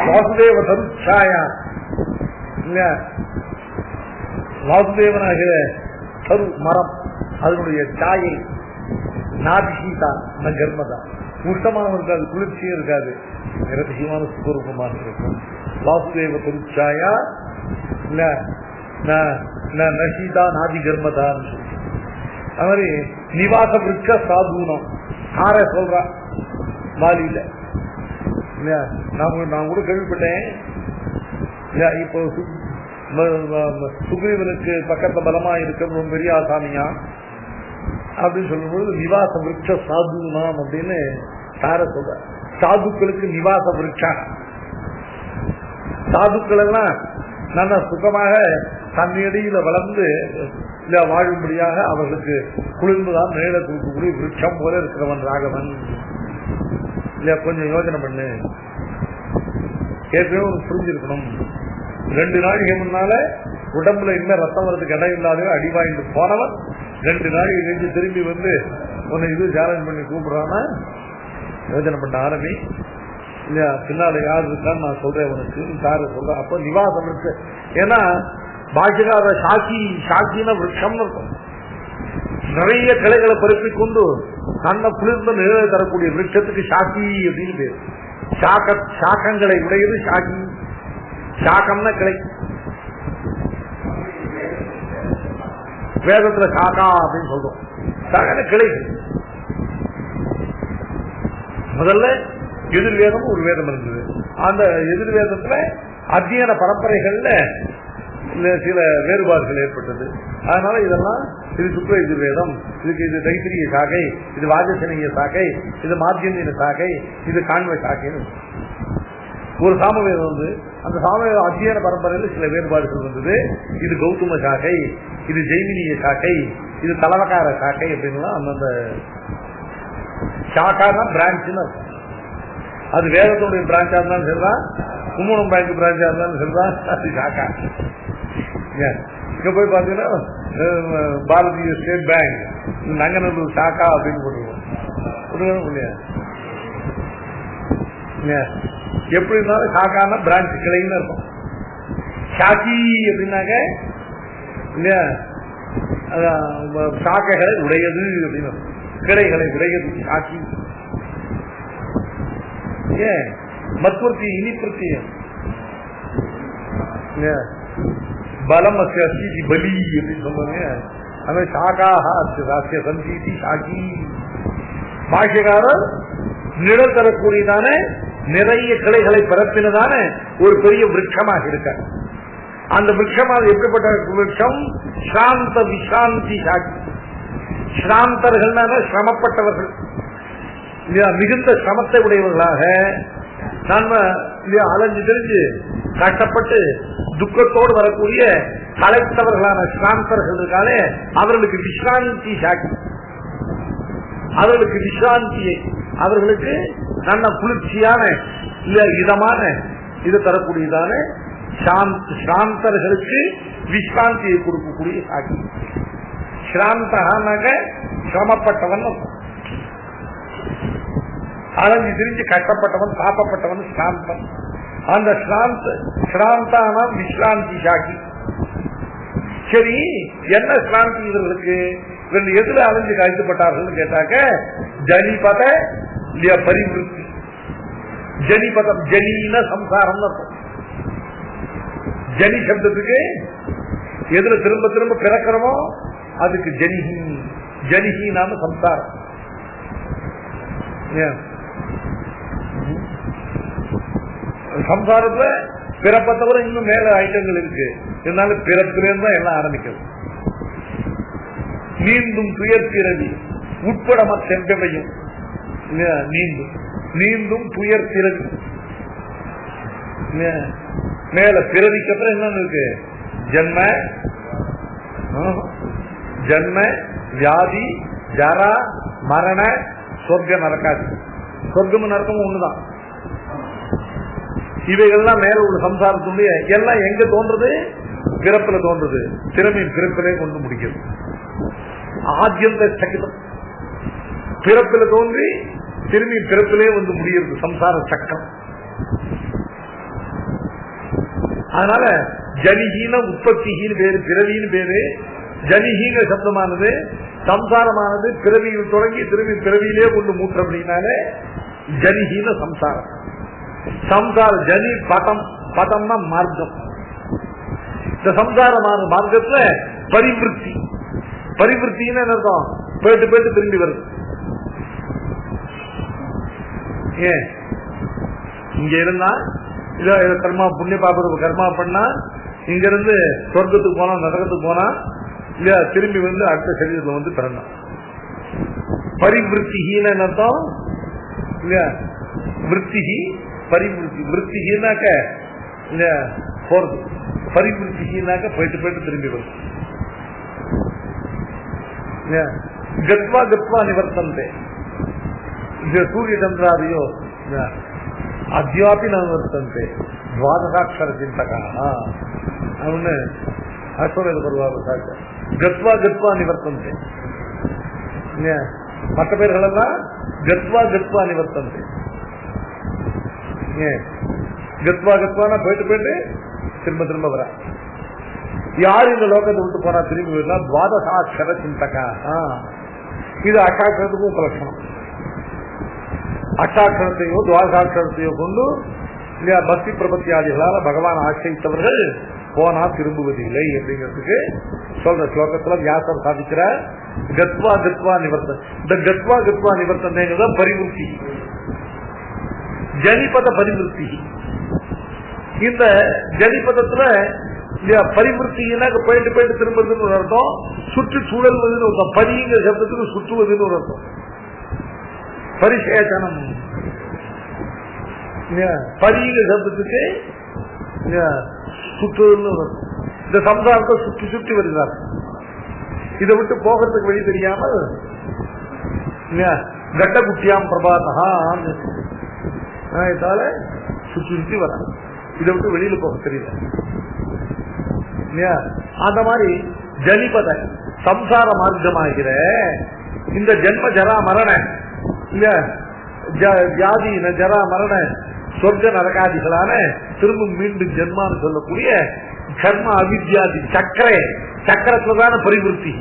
வாசுதேவ தருச்சாயா இல்ல, வாசுதேவனாகிற தரு மரம், அதனுடைய சாயை நாதிசீதா கர்மதா, உஷ்டமானவும் இருக்காது, குளிர்ச்சியும் இருக்காது, நிரதிசயமான சுகரூபமாக இருக்கும். வாசுதேவ தருச்சாயா இல்ல நசீதா நாதி கர்மதான். அது மாதிரி நிவாச விருட்ச சாதுனம் ஆற சொல்றா வாலியில. நான் கூட கேள்விப்பட்டேன், இப்போ சுக்ரீவனுக்கு பக்கத்துல பலமா இருக்கிற பெரிய ஆசாமியா அப்படின்னு சொல்லும்போது நிவாச விருட்ச சாதுனாம் அப்படின்னு தார சொல்ற. சாதுக்களுக்கு நிவாச விருட்சா, சாதுக்கள் எல்லாம் நல்ல சுகமாக தன்னிடையில வளர்ந்து வாழும்படியாக அவர்களுக்கு குளிர்ந்துதான் நிழல கொடுக்கக்கூடிய விருட்சம் போல இருக்கிறவன் ராகவன். இல்ல கொஞ்சம் யோசனை பண்ணு, ஏற்கனவே புரிஞ்சிருக்கணும். 2 நாளைக்கு முன்னால உடம்புல இன்னும் ரத்தம் வரதுக்கு இடம் இல்லாத அடிவாய்ந்து போனவன் 2 நாளைக்கு கழிச்சு திரும்பி வந்து உன்னை இது சேலஞ்ச் பண்ணி கூப்பிடுறான்னா யோசனை பண்ண ஆரம்பி. இல்லையா, பின்னால யார் இருக்கான்னு நான் சொல்றேன் உனக்கு, சாரு சொல்றேன். அப்ப நிவாசம் இருக்கு. ஏன்னா பாஷிகார சாக்கின விருட்சம்னு இருக்கும். நிறைய கிளைகளை பரப்பிக் கொண்டு நல்ல குளிர்ந்த நிழலை தரக்கூடிய விருட்சத்துக்கு சாக்கி அப்படின்னு பேர். சாக்கங்களை உடையது சாக்கி. சாக்கம்னா கிளை. வேதத்துல சாக்கா அப்படின்னு சொல்றோம். சாக்கன கிளைகள். முதல்ல எதிர்வேதம் ஒரு வேதம் இருந்தது. அந்த எதிர்வேதத்துல அத்தியன பரம்பரைகள்ல சில வேறுபாடுகள் ஏற்பட்டது. அதனால இதெல்லாம் இது சுக்ர எதிர்வேதம், இதுக்கு இது தைத்திரிய சாகை, இது வாஜசனிய சாகை, இது மாத்தியந்தின சாகை, இது காண்ப சாகைன்னு ஒரு சாமவேதம் வந்து அந்த சாமவேத அத்தியன பரம்பரையில் சில வேறுபாடுகள் வந்தது. இது கௌதம சாகை, இது ஜெய்மினிய சாகை, இது தலவகார சாகை அப்படின்லாம் அந்தந்த சாக்கானா பிரான்ச்சுன்னு இருக்கும். அது வேதத்துடைய பிரான்ச்சா இருந்தாலும் சரிதான், கும்பகோணம் பேங்க் பிரான்ச்சா இருந்தாலும் சரிதான், அது சாக்கா. இங்க போய் பாத்தீங்கன்னா பாரதிய ஸ்டேட் பேங்க் நங்கநல்லூர் சாக்கா அப்படின்னு போட்டுருவோம் இல்லையா. எப்படி இருந்தாலும் சாக்கானா பிரான்ச் கிளைன்னு இருக்கும். சாக்கி அப்படின்னாக்க இல்லையா, சாக்கைகளை உடையது அப்படின்னு, கிளைகளை உடையது சாக்கி. ஏன் மத்வர்த்தி இனிப்பிரத்தியம் பலம் அஸ்தி பலி அப்படின்னு சொல்லுவாங்க. அந்த சாக்காக சந்தீதி சாக்கி. பாஷ்யக்காரர் நிழல் தரக்கூடியதான நிறைய கிளைகளை பரப்பினதான ஒரு பெரிய விருட்சமாக இருக்க. அந்த விருட்சமாக எப்படிப்பட்ட விருட்சம்? சாந்த விசாந்தி சாக்கி. ஸ்ராந்தர்கள் சிரமப்பட்டவர்கள், மிகுந்த சிரமத்தை உடையவர்களாக நம்ம அலைஞ்சு தெரிஞ்சு கஷ்டப்பட்டு துக்கத்தோடு வரக்கூடிய கலைத்தவர்களான சிராந்தர்கள் இருக்காலே, அவர்களுக்கு விஸ்ராந்தி சாக்கி. அவர்களுக்கு விஸ்ராந்தியை, அவர்களுக்கு நல்ல குளிர்ச்சியான இதமான இது தரக்கூடியதான சாந்தர்களுக்கு விஸ்ராந்தியை கொடுக்கக்கூடிய சாக்கி. ஸ்ராந்தகானாக சிரமப்பட்டவன், அலைஞ்சு திரிஞ்சு கஷ்டப்பட்டவன், சாப்பப்பட்டவன் ஸ்ராந்தன். அந்த ஸ்ராந்தான விஸ்ராந்தி சாக்கி. சரி, என்ன ஸ்ராந்தி இவர்களுக்கு? எதுல அலைஞ்சு கழிக்கப்பட்டார்கள் கேட்டாக்க ஜனிபத பரிவிருத்தி. ஜனிபதம், ஜனின சம்சாரம் இருக்கும். ஜனி சப்தத்துக்கு எதுல திரும்ப திரும்ப பிறக்கிறோமோ அதுக்கு ஜனிஹி. ஜனிஹி நாம சம்சாரம். சம்சாரத்துல பிறப்பத்தவரை இன்னும் மேல ஐட்டங்கள் இருக்கு. இருந்தாலும் பிறப்பிலிருந்து தான் எல்லாம் ஆரம்பிக்கிறது. மீண்டும் துயர் பிறவி. உட்பட மற்றெவையும் நீந்தும். நீந்தும் துயர் பிறவி. மேல பிறவிக்கு அப்புறம் என்னன்னு இருக்கு? ஜன்ம ஜன்ம வியாதி ஜரா மரண சொர்க்க நரக்காது. சொர்க்கம் நரக்கமும் ஒண்ணுதான். இவைகள்லாம் மேல உள்ள சம்சாரத்துடைய எல்லாம் எங்க தோன்றது? பிறப்புல தோன்றது. திறமையின் பிறப்பிலே கொண்டு முடிக்கிறது. ஆத்யந்த சக்கரம் பிறப்பில தோன்றி திரும்பி பிறப்பிலே வந்து முடிகிறது சம்சார சக்கரம். அதனால ஜனிஹீன உற்பத்திஹீன பேரு, பிறவின்னு பேரு. ஜனிஹீன சப்தமானது சம்சாரமானது பிறவியில் தொடங்கி திரும்பி பிறவியிலே கொண்டு மூற்ற அப்படின்னாலே ஜனிஹீன சம்சாரம். சம்சார ஜனி பதம், பதம்னா மார்க்கம். இந்த சம்சாரமான மார்க்கத்துல பரிவிருத்தி, பரிவிருத்தின்னு அர்த்தம் போயிட்டு போயிட்டு திரும்பி வருது. ஏன் இங்க இருந்தா இத கர்மா புண்ணிய பாப்பது கர்மா பண்ணா இங்க இருந்து சொர்க்கத்துக்கு போனா நரகத்துக்கு போனா இல்ல திரும்பி வந்து அடுத்த சரீரத்துல வந்து பிறந்தான். பரிவிருத்திஹீன அர்த்தம் இல்லையா? விருத்திகி பரிவிருத்தி. விருத்திகினாக்க இல்ல போறது, பரிவிருத்திகினாக்க போயிட்டு போயிட்டு திரும்பி வருது. கத்வா கத்வா நிவர்த்தந்தே. சூரிய சந்திராதியோ அத்யாபி நிவர்த்தந்தே துவாதசாட்சர சிந்தகா அவனு அஸ்வரது பருவாக கத்வா கத்வா நிவர்த்தந்தே. மற்ற பேர்கள் எல்லாம் கத்வா கத்வா நிவர்த்தந்தே. கத்வா கத்வானா போயிட்டு போயிட்டு திரும்ப திரும்ப வர. யாரு இந்த லோகத்தை விட்டு போனா திரும்பி வரா? துவாதசாட்சர சிந்தகா. இது அட்டாட்சரத்துக்கும் உபலட்சணம். அட்டாட்சரத்தையோ துவாதசாட்சரத்தையோ கொண்டு இல்லையா பக்தி பிரபத்தியாதிகளால பகவான் ஆசிரியத்தவர்கள் போனா திரும்புவதில்லை அப்படிங்கிறதுக்கு சொல்ற ஸ்லோகத்துல வியாசர் சாதிக்கிற கத்வா கத்வா நிவர்த்தன். இந்த கத்வா கத்வா நிவர்த்தனைங்கிறத பரிவிருத்தி, ஜனிபத பரிவிருத்தி. இந்த ஜனிபதத்துல பரிவிருத்தினா போயிட்டு போயிட்டு திரும்புறதுன்னு ஒரு அர்த்தம், சுற்று சூழல்வதுன்னு ஒரு அர்த்தம். பரிங்கிற சப்தத்துக்கு சுற்றுவதுன்னு ஒரு அர்த்தம். பரிசேச்சனம் பரிங்கிற சப்தத்துக்கு சுற்றுவதுன்னு ஒரு அர்த்தம். இந்த சம்சாரத்தை சுற்றி சுற்றி வருகிறார். இதை விட்டு போகிறதுக்கு வழி தெரியாமல் கட்ட குட்டியாம் பிரபாதா இதால சுற்றி சுற்றி வர, இதை விட்டு வெளியில போக தெரியல. அந்த மாதிரி ஜனிபத சம்சார மார்க்கமாகிற இந்த ஜென்ம ஜரா மரண இல்ல வியாதி ஜரா மரண சொர்க்க நரகாதிகளான திரும்ப மீண்டும் ஜென்மான்னு சொல்லக்கூடிய கர்ம அவித்யாதி சக்கரத்துலதான பரிவிருத்தி.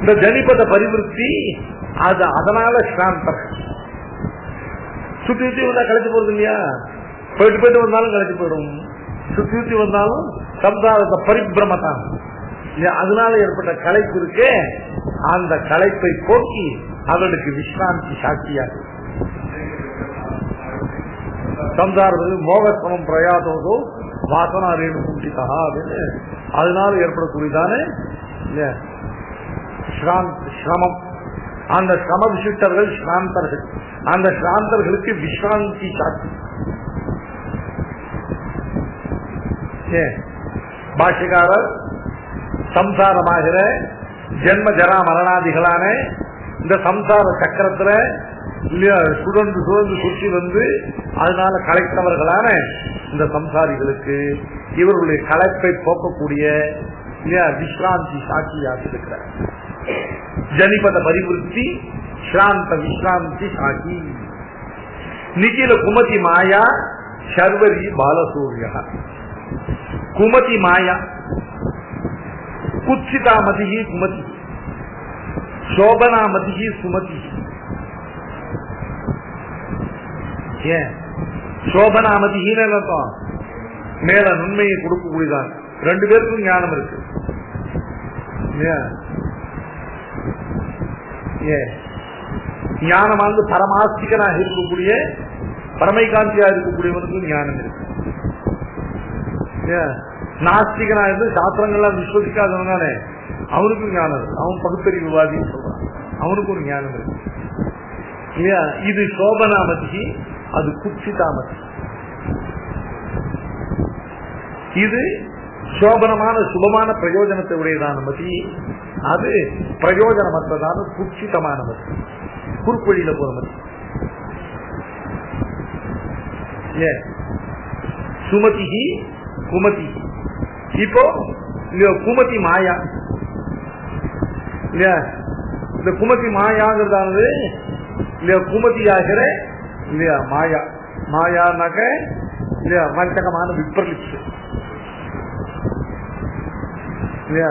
இந்த ஜனிபத பரிவிருத்தி அது அதனால ஸ்ராந்தம். சுத்தி சுத்தி வந்தா கழிச்சு போறது இல்லையா? போயிட்டு போயிட்டு வந்தாலும் கழிச்சு போயிடும். சுத்தி சுத்தி வந்தாலும் சம்சாரத்தை பரிபிரமத்தான். அதனால ஏற்பட்ட களைப்பு இருக்கே, அந்த களைப்பை போக்கி அவர்களுக்கு விஸ்ராந்தி சாட்சியாக சம்சாரம் மோகசமம் பிரயாதோதோ வாசனா ரேணு குண்டிதா அப்படின்னு அதனால ஏற்படக்கூடியதான சிரமம். அந்த சிரம விசிட்டர்கள் ஸ்ராந்தர்கள். அந்த ஸ்ராந்தர்களுக்கு விஸ்ராந்தி சாட்சி. பாஷ்யக்காரர் சம்சாரமாகிற ஜென்ம ஜரா மரணாதிகளான இந்த சம்சார சக்கரத்துல சுழன்று சுழன்று சுற்றி வந்து அதனால களைத்தவர்களான இந்த சம்சாரிகளுக்கு இவர்களுடைய களைப்பை போக்கக்கூடிய விஸ்ராந்தி சாட்சியாக இருக்கிறார். ஜனிபத பரிவிருத்தி ஸ்ராந்த விஸ்ராந்தி சாட்சி. நிகில குமதி மாயா சர்வரி பாலசூரியா. குமதி மாயா குத்சிதாமதி குமதி சோபனாமதி சுமதி. ஏன் சோபனாமதின்னு அர்த்தம்? மேல நன்மையை கொடுக்கக்கூடியதான். ரெண்டு பேருக்கும் ஞானம் இருக்கு. ஞானமானது பரமாஸ்திகனாக இருக்கக்கூடிய பரமைகாந்தியா இருக்கக்கூடியவனுக்கும் ஞானம் இருக்கு. நாஸ்திகனா இருந்து சாஸ்திரங்கள்லாம் விஸ்வசிக்காதவனாலே அவனுக்கும் ஞானம் இருக்கு. அவன் பகுத்தறிவுவாதின்னு சொல்றான், அவனுக்கு ஒரு ஞானம் இருக்கு இல்லையா. இது சோபனாமதி, அது குட்சிதாமதி. இது சோபனமான சுபமான பிரயோஜனத்தை உடையதான மதி, அது பிரயோஜனமற்றதான குட்சிதமான மதி, குறுக்கொழியில போற மதி. சுமதி குமதி. இப்போ குமதி மாயா இல்லையா, இந்த குமதி மாயாங்கிறதானது இல்லையா, குமதி ஆகிற இல்லையா மாயா. மாயானாக்க இல்லையா வஞ்சகமான விப்ரலிப்ஸ் இல்லையா.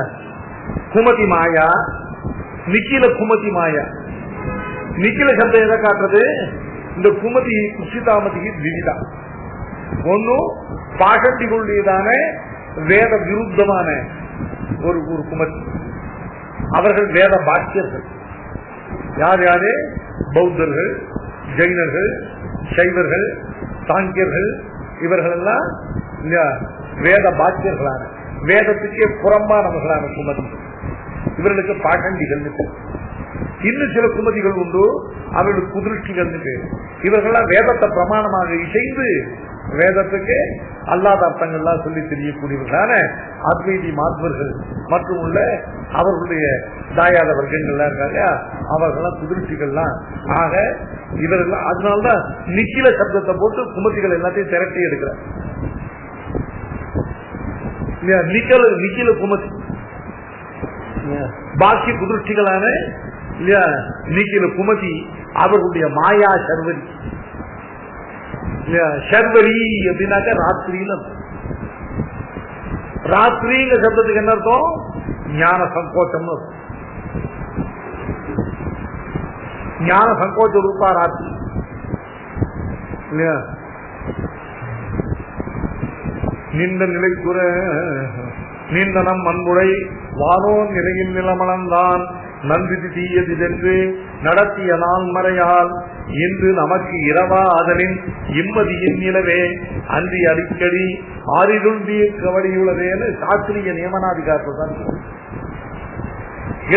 குமதி மாயா, நிக்கில குமதி மாயா. நிக்கில சப்தம் எதை காட்டுறது? இந்த குமதி குஷிதாமதிக்கு விதிதா. ஒன்னும் பாஷண்டிகளுடையதான வேத விருத்தமான ஒரு குமதி. அவர்கள் வேத பாக்கியர்கள். யார் யாரு? பௌத்தர்கள், ஜெயினர்கள், சைவர்கள், சாங்கியர்கள், இவர்கள் எல்லாம் வேத பாக்கியர்களான, வேதத்துக்கே புறம்பானவர்களான குமதி. இவர்களுக்கு பாஷண்டிகள். இன்னும் சில குமதிகள் உண்டு, அவர்களுக்கு குதிருஷ்டிகள் பேர். இவர்கள்லாம் வேதத்தை பிரமாணமாக இசைந்து வேதத்துக்கு அல்லாத அர்த்தங்கள்லாம் சொல்லி தெரியக்கூடியவர்களான அத்வைதி மாத்வர்கள் மற்றும் உள்ள அவர்களுடைய தாயாத வர்க்கங்கள்லாம் இருக்காங்க, அவர்கள்லாம் குதிருஷ்டிகள்லாம். ஆக இவர்கள் அதனால்தான் நிக்கில சப்தத்தை போட்டு குமதிகள் எல்லாத்தையும் திரட்டி எடுக்கிறார். நிக்கில குமதி பாக்கி குதிருஷ்டிகளான இல்லையா நிக்கில குமதி அவர்களுடைய மாயா சர்வரி. சர்வரி அப்படின்னாக்க ராத்திரின்னு அர்த்தம். ராத்திரிங்க சப்தத்துக்கு என்ன அர்த்தம்? ஞான சங்கோச்சம். ஞான சங்கோச்ச ரூபா ராத்திரி இல்லையா. நின்ற நிலை குற நீண்டனம் அன்புடை வானோ நிலையின் நிலமளந்தான் நன்றி தீயது என்று நடத்திய நாள் மறையால் இன்று நமக்கு இரவா அதனின் இம்மதியின் நிலவே அன்றி அடிக்கடி ஆறிருள் கவடியுள்ளதேன்னு சாஸ்திரிய நியமனாதிகாரத்தை தான்.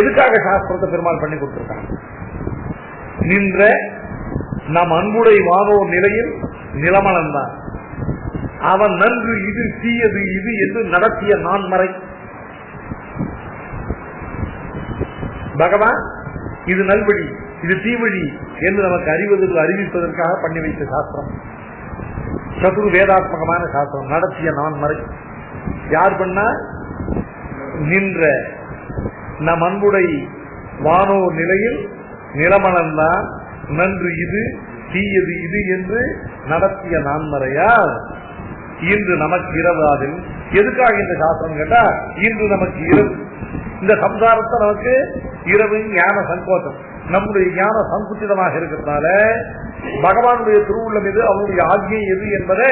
எதுக்காக சாஸ்திரத்தை பெருமாள் பண்ணி கொடுத்திருக்காங்க? நின்ற நம் அன்புடை வானோர் நிலையில் நிலமளந்தான் அவன் நன்று இது தீயது இது என்று நடத்திய நான் மறை. பகவான் இது நல்வழி இது தீவழி என்று நமக்கு அறிவிப்பதற்காக பண்ணி வைத்த சாஸ்திரம். சதுர் வேதாத்மகமான சாஸ்திரம் நடத்திய நான் மறை. யார் பண்ணா? நின்ற நம் அன்புடை வானோர் நிலையில் நிலமளந்தான் நன்று இது தீயது இது என்று நடத்திய நான் மறையால் இன்று நமக்கு இரவு. அதில் எதுக்காக இந்த சாஸ்திரம் கேட்டா, இன்று நமக்கு இரவு. இந்த சம்சாரத்தை நமக்கு இரவு ஞான சங்கோச்சம், நம்முடைய ஞான சங்குச்சிதமாக இருக்கிறதுனால பகவானுடைய திருவுள்ளம் எது, அவனுடைய ஆக்ஞை எது என்பதை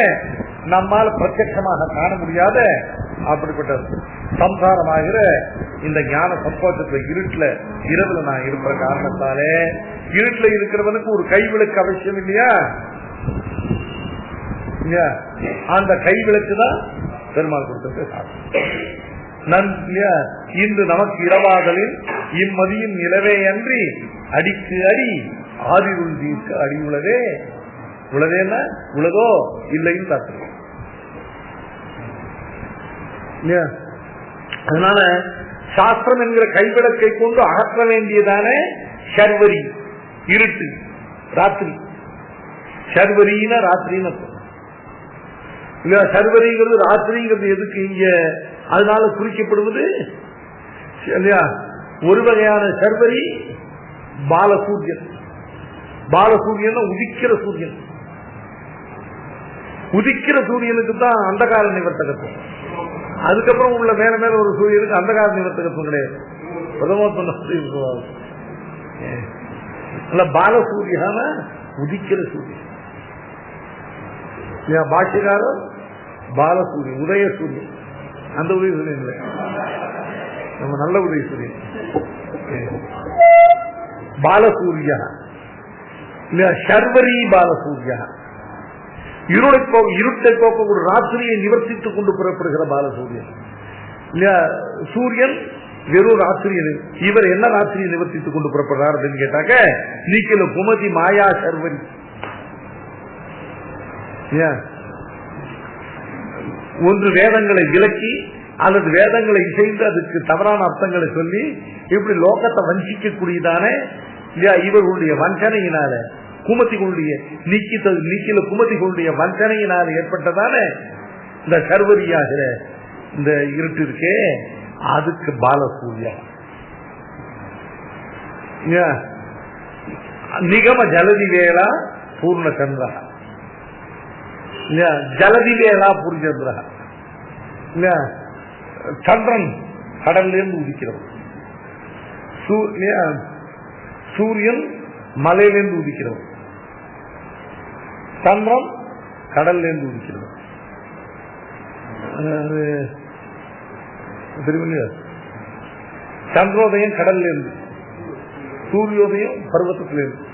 நம்மால் பிரத்யட்சமாக காண முடியாத அப்படிப்பட்ட சம்சாரமாகிற இந்த ஞான சங்கோச்சத்துல இருட்டுல இரவுல நான் இருக்கிற காரணத்தாலே, இருட்டுல இருக்கிறவனுக்கு ஒரு கைவிளக்கு அவசியம் இல்லையா? அந்த கைவிளக்கு தான் பெருமாள் கொடுத்திருக்க. இன்று நமக்கு இரவாதலில் இம்மதியின் நிலவே அன்றி அடிக்கு அடி ஆதிருள் தீர்க்க அடி உள்ளதே. உள்ளதேன்னா உள்ளதோ இல்லைன்னு தாத்து. அதனால சாஸ்திரம் என்கிற கைவிளக்கை கொண்டு அகற்ற வேண்டியதான சர்வரி இருட்டு ராத்திரி. சர்வரின்னா ராத்திரின்னு இல்ல, சர்வரிங்கிறது ராத்திரிங்கிறது எதுக்கு இங்க அதனால குறிக்கப்படுவது இல்லையா? ஒரு வகையான சர்வரி பாலசூரியன். பாலசூரியன் உதிக்கிற சூரியன். உதிக்கிற சூரியனுக்கு தான் அந்தகார நிவர்த்தகத்துவம். அதுக்கப்புறம் உள்ள மேல மேல ஒரு சூரியனுக்கு அந்தகார நிவர்த்தகத்துவம் கிடையாது. பாலசூரியான உதிக்கிற சூரியன். பாஷ்யக்காரர் பாலசூரியன் உதய சூரியன். அந்த உதய சூரியன் இல்லை, நம்ம நல்ல உதய சூரியன் பாலசூரிய இல்லையா. சர்வரி பாலசூரிய இருட்டை போக்க ஒரு ராத்திரியை நிவர்த்தித்துக் கொண்டு புறப்படுகிற பாலசூரியன் இல்லையா. சூரியன் வெறும் ராத்திரியை இவர் என்ன ராத்திரியை நிவர்த்தித்துக் கொண்டு புறப்படுறார் அப்படின்னு கேட்டாக்க நீக்கில குமதி மாயா சர்வரி. ஒன்று வேதங்களை விலக்கி அல்லது வேதங்களை இசைந்து அதுக்கு தவறான அர்த்தங்களை சொல்லி இப்படி லோகத்தை வஞ்சிக்கக்கூடியதான இவர்களுடைய வஞ்சனையினால குமதிகளுடைய நீக்கில குமதிகளுடைய வஞ்சனையினால ஏற்பட்டதான இந்த சர்வரியாகிற இந்த இருட்டு இருக்கே அதுக்கு பாலசூர்யா. நிகம ஜலதி வேளா பூர்ணச்சந்திரா, ஜலதி வேளா பூர்ணச்சந்திரா. சந்திரன் கடல்ல இருந்து உதிக்கிறவன், சூரியன் மலையிலிருந்து உதிக்கிறவன், சந்திரன் கடல்ல இருந்து உதிக்கிறவன். தெரியுமில்லையா? சந்திரோதயம் கடல்ல இருந்து, சூரியோதயம் பர்வத்தத்திலிருந்து.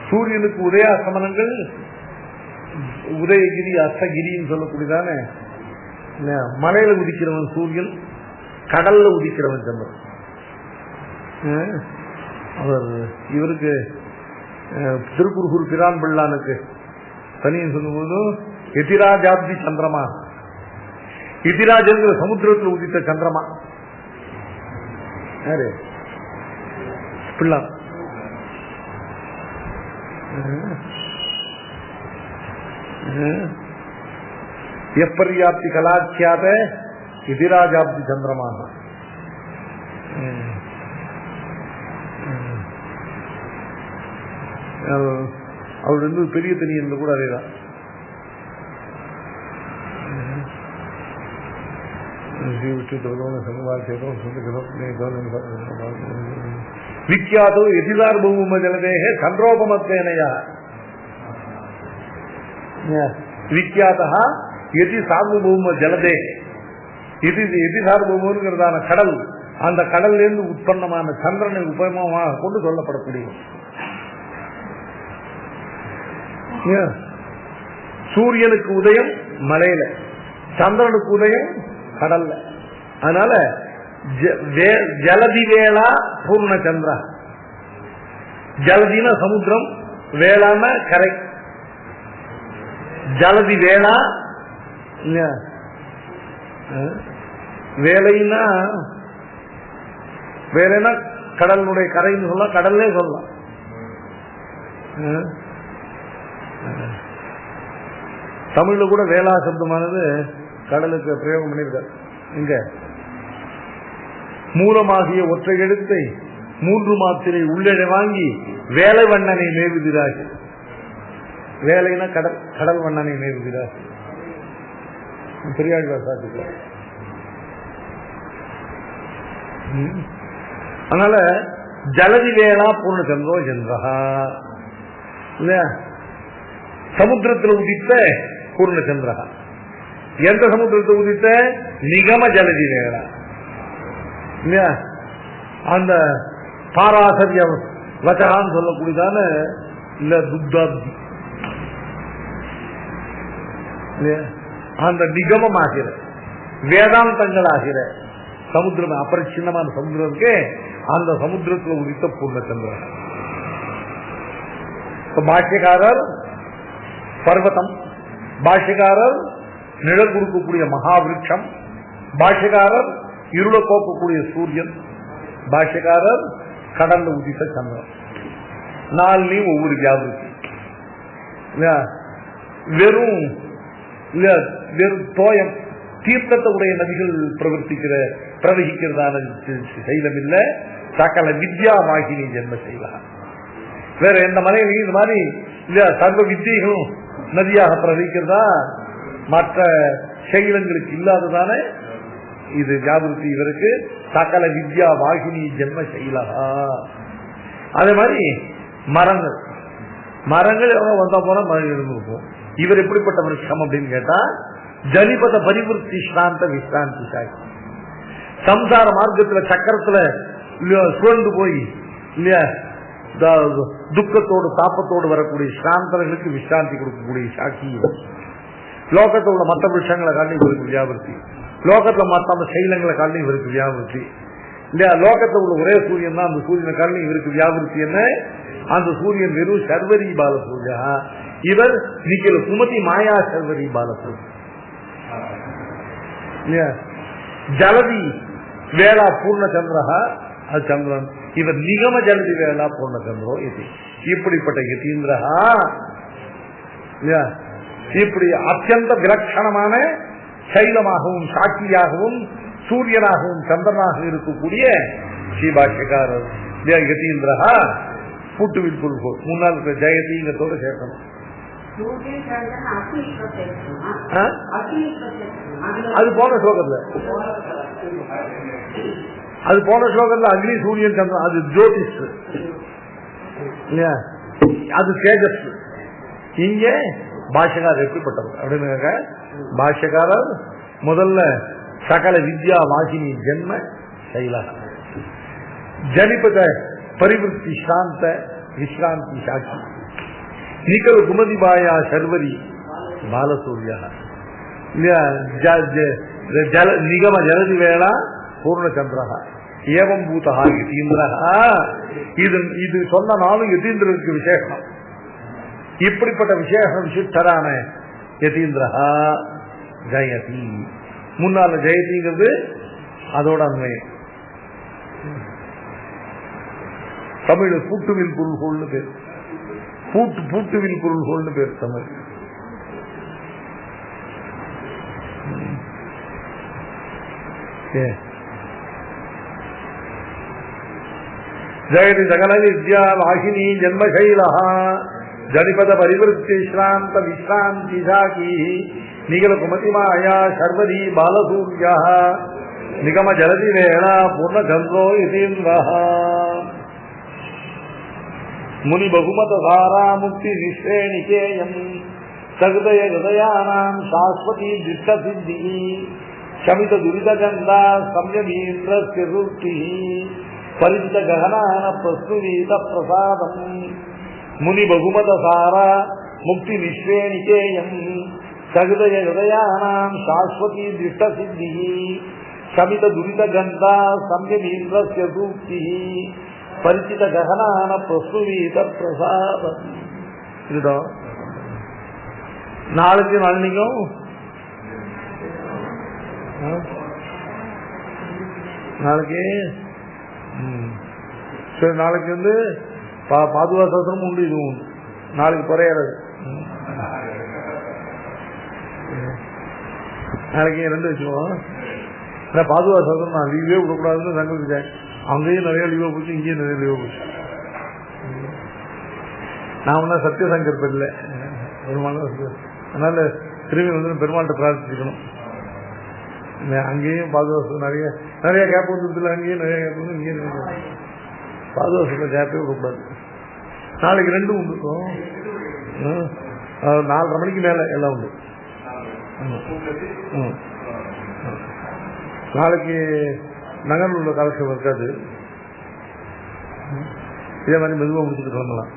சூரியனுக்கு உதயாசமனங்கள் உதயகிரி அஸ்தகிரின்னு சொல்லக்கூடியதான மலையில உதிக்கிறவன் சூரியன், கடல்ல உதிக்கிறவன் சந்திரன். அவர் இவருக்கு திருக்குறுகூர் பிரான் பிள்ளானுக்கு தனியும் சொல்லும்போது எதிராஜாப்தி சந்திரமா, எதிராஜங்கிற சமுத்திரத்தில் உதித்த சந்திரமா யாரு பிள்ளான். எப்பர்யாப்தி கலாச்சியாத எதிராஜாப்தி சந்திரமாக. அவர் வந்து பெரிய தனி என்று கூட அதேதான். விக்கியாதோ எதிரார்பூம ஜலதேக சந்திரோபமத்தேனையா விக்கியாதா எதி சார்பூம ஜலதே. இது எதி சார்பூமங்கிறதான கடல், அந்த கடல்ல இருந்து உற்பத்தமான சந்திரனை உபயமாக கொண்டு சொல்லப்படக்கூடிய சூரியனுக்கு உதயம் மலையில, சந்திரனுக்கு உதயம் கடல்ல. அதனால ஜலதி வேளா பூர்ணச்சந்திரா. ஜலதின சமுத்திரம், வேளான கரை. ஜலதி வேளா வேலைன்னா வேலைன்னா கடலுடைய கரைன்னு சொல்லலாம், கடல்லே சொல்லலாம். தமிழ்ல கூட வேளா சப்தமானது கடலுக்கு பிரயோகம் பண்ணியிருக்கார். இங்க மூலமாகிய ஒற்றை எழுத்தை 3 மாத்திரை உள்ளே வாங்கி வேலை வண்ணனை மேவுகிறார்கள். வேலைனா கடல், கடல் வண்ணனை மேவுகிறார்கள். பெரியாழ்வார் சாதிக்கிறார். அதனால ஜலதி வேளா பூர்ணச்சந்திரோ சந்திரஹா இல்லையா, சமுத்திரத்தில் உதித்த பூர்ணச்சந்திரஹா. எந்த சமுத்திரத்தை உதித்த? நிகம ஜலதி வேளா இல்லையா, அந்த பாராசரிய வச்சகான்னு சொல்லக்கூடியதான இல்ல துக்தாப்தி அந்த நிகமம் ஆகிற வேதாந்தங்கள் ஆகிற சமுத்திரம், அபரிச்சின்னமான சமுத்திரம் இருக்கே, அந்த சமுத்திரத்தில் உதித்த பூர்ணச்சந்திரன். பாஷ்யக்காரர் பர்வதம், பாஷ்யக்காரர் நிழல் கொடுக்கக்கூடிய மகாவிருட்சம், பாஷ்யக்காரர் இருள போக்கக்கூடிய சூரியன், பாஷ்யக்காரர் கடல்ல உதித்த சந்திரன். நாளையும் ஒவ்வொரு வியாபாரி. வெறும் வெறும் தோயம் தீர்த்தத்தை உடைய நதிகள் பிரவகிக்கிறதான சைலம் இல்ல, சகல வித்யா வாகினி ஜென்ம செய்வார். வேற எந்த மலையிலையும் இந்த மாதிரி இல்ல சர்வ வித்தியைகளும் நதியாக பிரவகிக்கிறதா மற்ற சைலங்களுக்கு இல்லாததான இது ஜாகிருதி இவருக்கு சகல வித்யா வாகினி ஜென்ம சைலகா. அதே மாதிரி மரங்கள், மரங்கள் எவ்வளவு வந்தா போனா மரம் இருந்திருக்கும். இவர் எப்படிப்பட்ட விருட்சம் அப்படின்னு கேட்டா ஜனிபத பரிவர்த்தி ஸ்ராந்த விஸ்ராந்தி சாகி. சம்சார மார்க்கத்துல சக்கரத்துல சுழந்து போய் இல்லையா துக்கத்தோடு தாப்பத்தோடு வரக்கூடிய ஸ்ராந்தர்களுக்கு விஸ்ராந்தி கொடுக்கக்கூடிய சாட்சி. லோகத்தில் உள்ள மற்ற விஷயங்களை காட்டி இவருக்கு வியாபர்த்தி லோகத்துல மற்ற சைலங்களை காரணம் இவருக்கு வியாபிருத்தி இல்லையா? லோகத்துல உள்ள ஒரே சூரியன் தான், அந்த சூரியனை காரணம் இவருக்கு வியாபிருத்தி என்ன? அந்த சூரியன் வெறும் சர்வரி பாலசூரியா, இவர் நிக்கல குமதி மாயா சர்வரி பாலசூரிய இல்லையா? ஜலதி வேளா பூர்ணச்சந்திரா அது சந்திரன், இவர் நிகம ஜலதி வேளா பூர்ணச்சந்திரோ இது. இப்படிப்பட்ட யதீந்திரா இல்லையா? இப்படி அத்தியந்த விலட்சணமான சைலமாகவும் சாட்சியாகவும் சூரியனாகவும் சந்திரனாக இருக்கக்கூடிய ஸ்ரீபாஷ்யக்காரர் யதீந்திரா பூட்டுவில் புல்கோ. முன்னால் இருக்கிற ஜெயதிங்கத்தோட சேர்க்கணும். அது போன ஸ்லோகத்துல அக்னி சூரியன் சந்திரன் அது ஜோதிஷ் இல்லையா? அது தேஜஸ். இங்க பாஷ்யக்காரர் எப்படிப்பட்டவர் அப்படின்னு பாஷ்யக்காரர் முதல்ல சகல வித்யா வாகினி ஜென்ம சைலா ஜனிபத பரிவருத்தி சாந்த விஸ்ராந்தி சாட்சி நிகழ் குமதிபாயா சர்வரி பாலசூரியா இல்லையா? நிகம ஜலதி வேளா பூர்ணச்சந்திரா ஏவம் பூதா யதீந்திரா. இது சொன்ன நாளும் யதீந்திரருக்கு விசேஷம். இப்படிப்பட்ட விசேஷம் விசிஷ்டரான யதீந்திரா ஜெயதி. முன்னால ஜெயதிங்கிறது அதோட அண்மையம். தமிழ் பூட்டுவில் பொருள்கோள்னு பேர், பூட்டுவில் பொருள்கோள்னு பேர் தமிழ். ஜெயதி சகல வித்யா வாகினி ஜன்மசைலா ஜனிபத பரிவருத்தி ஸ்ராந்த விஸ்ராந்தி சாகி நிகழ குமதிமாயா சர்வதி பாலசூரியா நிகம ஜலதி வேளா பூர்ணச்சந்திரோ யதீந்திரா முனி பகுமத சாரா முக்தி நிஸ்ரேணிகேயம் சகுதய ஹிருதயானாம் சாஸ்வதி திஷ்ட சித்தி சமித துரிதகந்தா சம்யமீந்திரஸ்ய சூக்தி பரிசித ககனான பிரஸ்துவீத பிரசாதம் முனி பகுமத சாரா முக்தி நிஸ்ரேணிகேயம் சகுதய ஹிருதயானாம் சாஸ்வதி திஷ்ட சித்தி சமித துரிதகந்தா சம்யமீந்திரஸ்ய சூக்தி பரிசித ககனான பிரஸ்துவீத பிரசாதம். இதுதான் நாளைக்கு நாளைக்கும் நாளைக்கு சரி. நாளைக்கு வந்து பாதுகா சோதனமும் உண்டு, இதுவும் உண்டு. நாளைக்கு குறையாது. நாளைக்கு ரெண்டு வச்சுக்கோம். பாதுகா சோதனம் நான் லீவே விடக்கூடாதுன்னு சங்கல்பிச்சேன். அங்கேயும் நிறைய லீவா போச்சு, இங்கேயும் நிறைய லீவா போச்சு. நான் ஒன்னா சத்தியசங்கர் இல்லை பெருமாள். அதனால திரும்பி வந்து பெருமாள்கிட்ட பிரார்த்திக்கணும். அங்கேயும் பாதுகாப்பு நிறைய நிறைய கேப் வந்து, அங்கேயும் நிறைய கேப் வந்து, இங்கேயும் நிறைய பாதுகாப்பு கேப்பே விடக்கூடாது. நாளைக்கு ரெண்டும் உண்டு. 4:30 மணிக்கு மேல எல்லாம் உண்டு. நாளைக்கு நகரில் உள்ள காலட்சேபம் இருக்காது. இதே மாதிரி மெதுவாக முடிச்சுட்டு கிளம்பலாம்.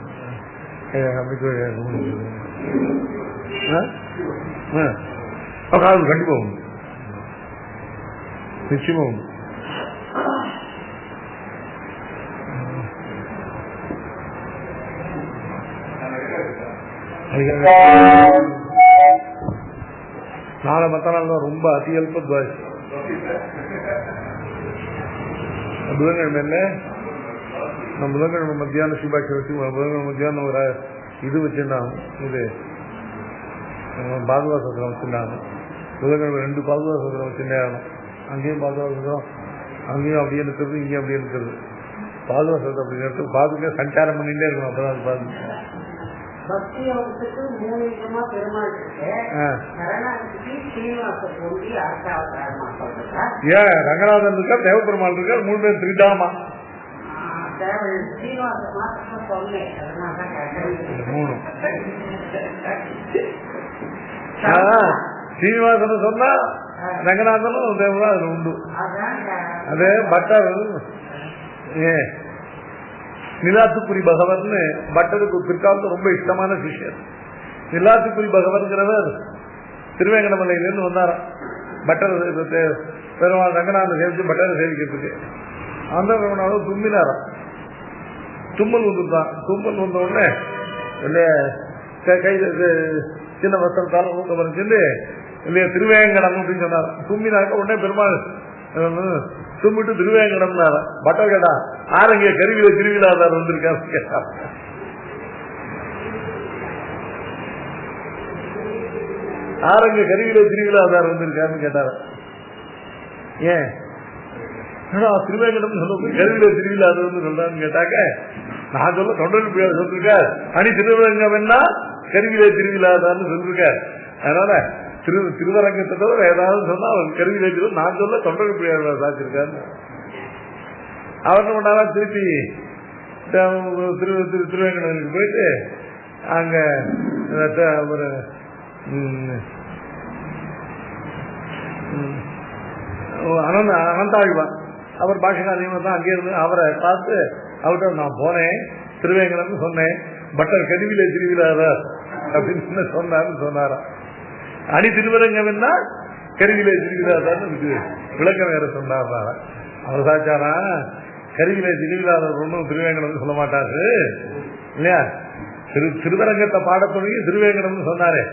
காலம் கண்டிப்பா உண்டு, நிச்சயமா உண்டு. நாளை மற்ற நாள் தான் ரொம்ப அத்தியல்ப துவாசி. புதன்கிழமை இல்லை, நம்ம புதன்கிழமை மத்தியானம் சிபாட்சி வச்சு புதன்கிழமை மத்தியானம் ஒரு இது வச்சுருந்தாங்க. இது பாதுகா சத்திரம் வச்சுருந்தாங்க. புதன்கிழமை 2 பாதுகா சத்திரம் வச்சுருந்தாங்க. அங்கேயும் பாதுகா சத்திரம், அங்கேயும் அப்படியே இருக்கிறது, இங்கேயும் அப்படியே இருக்கிறது. பாதுகா சத்திரம் அப்படி இருக்கிறது பாதுகா சஞ்சாரம் பண்ணிட்டே இருக்கணும். அப்பதான் அது பாது ஏன் ரங்கநாதன் இருக்கா, தேவபெருமாள் இருக்கா, 3 பேர் திரிதாமா. 3 சீனிவாசன் சொன்னா ரங்கநாதனும் தேவதான் அதுல உண்டு. அது பட்டர் நிலாத்துக்குரி பகவன் பட்டருக்கு பிற்காலத்து ரொம்ப இஷ்டமான சிஷ்யர். நிலாத்துக்குரி பகவன்கிறவர் திருவேங்கடமலையிலிருந்து வந்தாராம். பட்டரை பெருமாள் ரங்கநாதன் சேவிச்சு பட்டரை சேவிக்கிறதுக்கு அந்த ரங்கநாதன் தும்பினாராம். தும்மல் வந்துட்டான். தும்மல் வந்த உடனே இல்லையா கையில் சின்ன வஸ்திரத்தால் ஊக்க மறைச்சிட்டு இல்லையா திருவேங்கடம் அப்படின்னு சொன்னார். தும்பினாக்க உடனே பெருமாள் தும்பிட்டு திருவேங்கடம்னார. பட்டர் கேட்டா ஆரங்கிய கருவியில திருவிழாதார் வந்திருக்காரு கேட்டார். ஆரங்க கருவியில திருவிழாதார் வந்திருக்காருன்னு கேட்டார. ஏன் திருவேங்கடம் சொல்ல கருவியில திருவிழாதார் வந்து சொல்றான்னு கேட்டாக்க நான் சொல்ல தொண்டர் சொல்லிருக்கார். அணி திருவரங்கம் என்ன கருவியில திருவிழாதார்னு சொல்லிருக்கார். அதனால திருவரங்கத்தை தவிர ஏதாவது சொன்னா அவர் கருவியில நான் சொல்ல தொண்டர் பிரியாளர் சாச்சிருக்காரு. அவர் என்ன பண்ணாரா திருப்பி திருவேங்கடனுக்கு போயிட்டு அங்க ஒரு அனந்தாழ்வான் அவர் பாஷகாதீனம் தான் அங்கே இருந்து அவரை பார்த்து அவர்கிட்ட நான் போனேன் திருவேங்கடம்னு சொன்னேன். பட்டர் கருவியில திருவிழாதார் அப்படின்னு சொன்னார்னு சொன்னாரா. அணி திருவரங்கம் என்ன கருவியில திருவிழாதார்னு விளக்கம் வேற சொன்னாரா. அவர் சாச்சாரா கருவியில திருவிழாதார் ஒன்றும் திருவேங்கடம் சொல்ல மாட்டாரு இல்லையா. திருவரங்கத்தை பாடத்தொடங்கி திருவேங்கடம்னு சொன்னாரே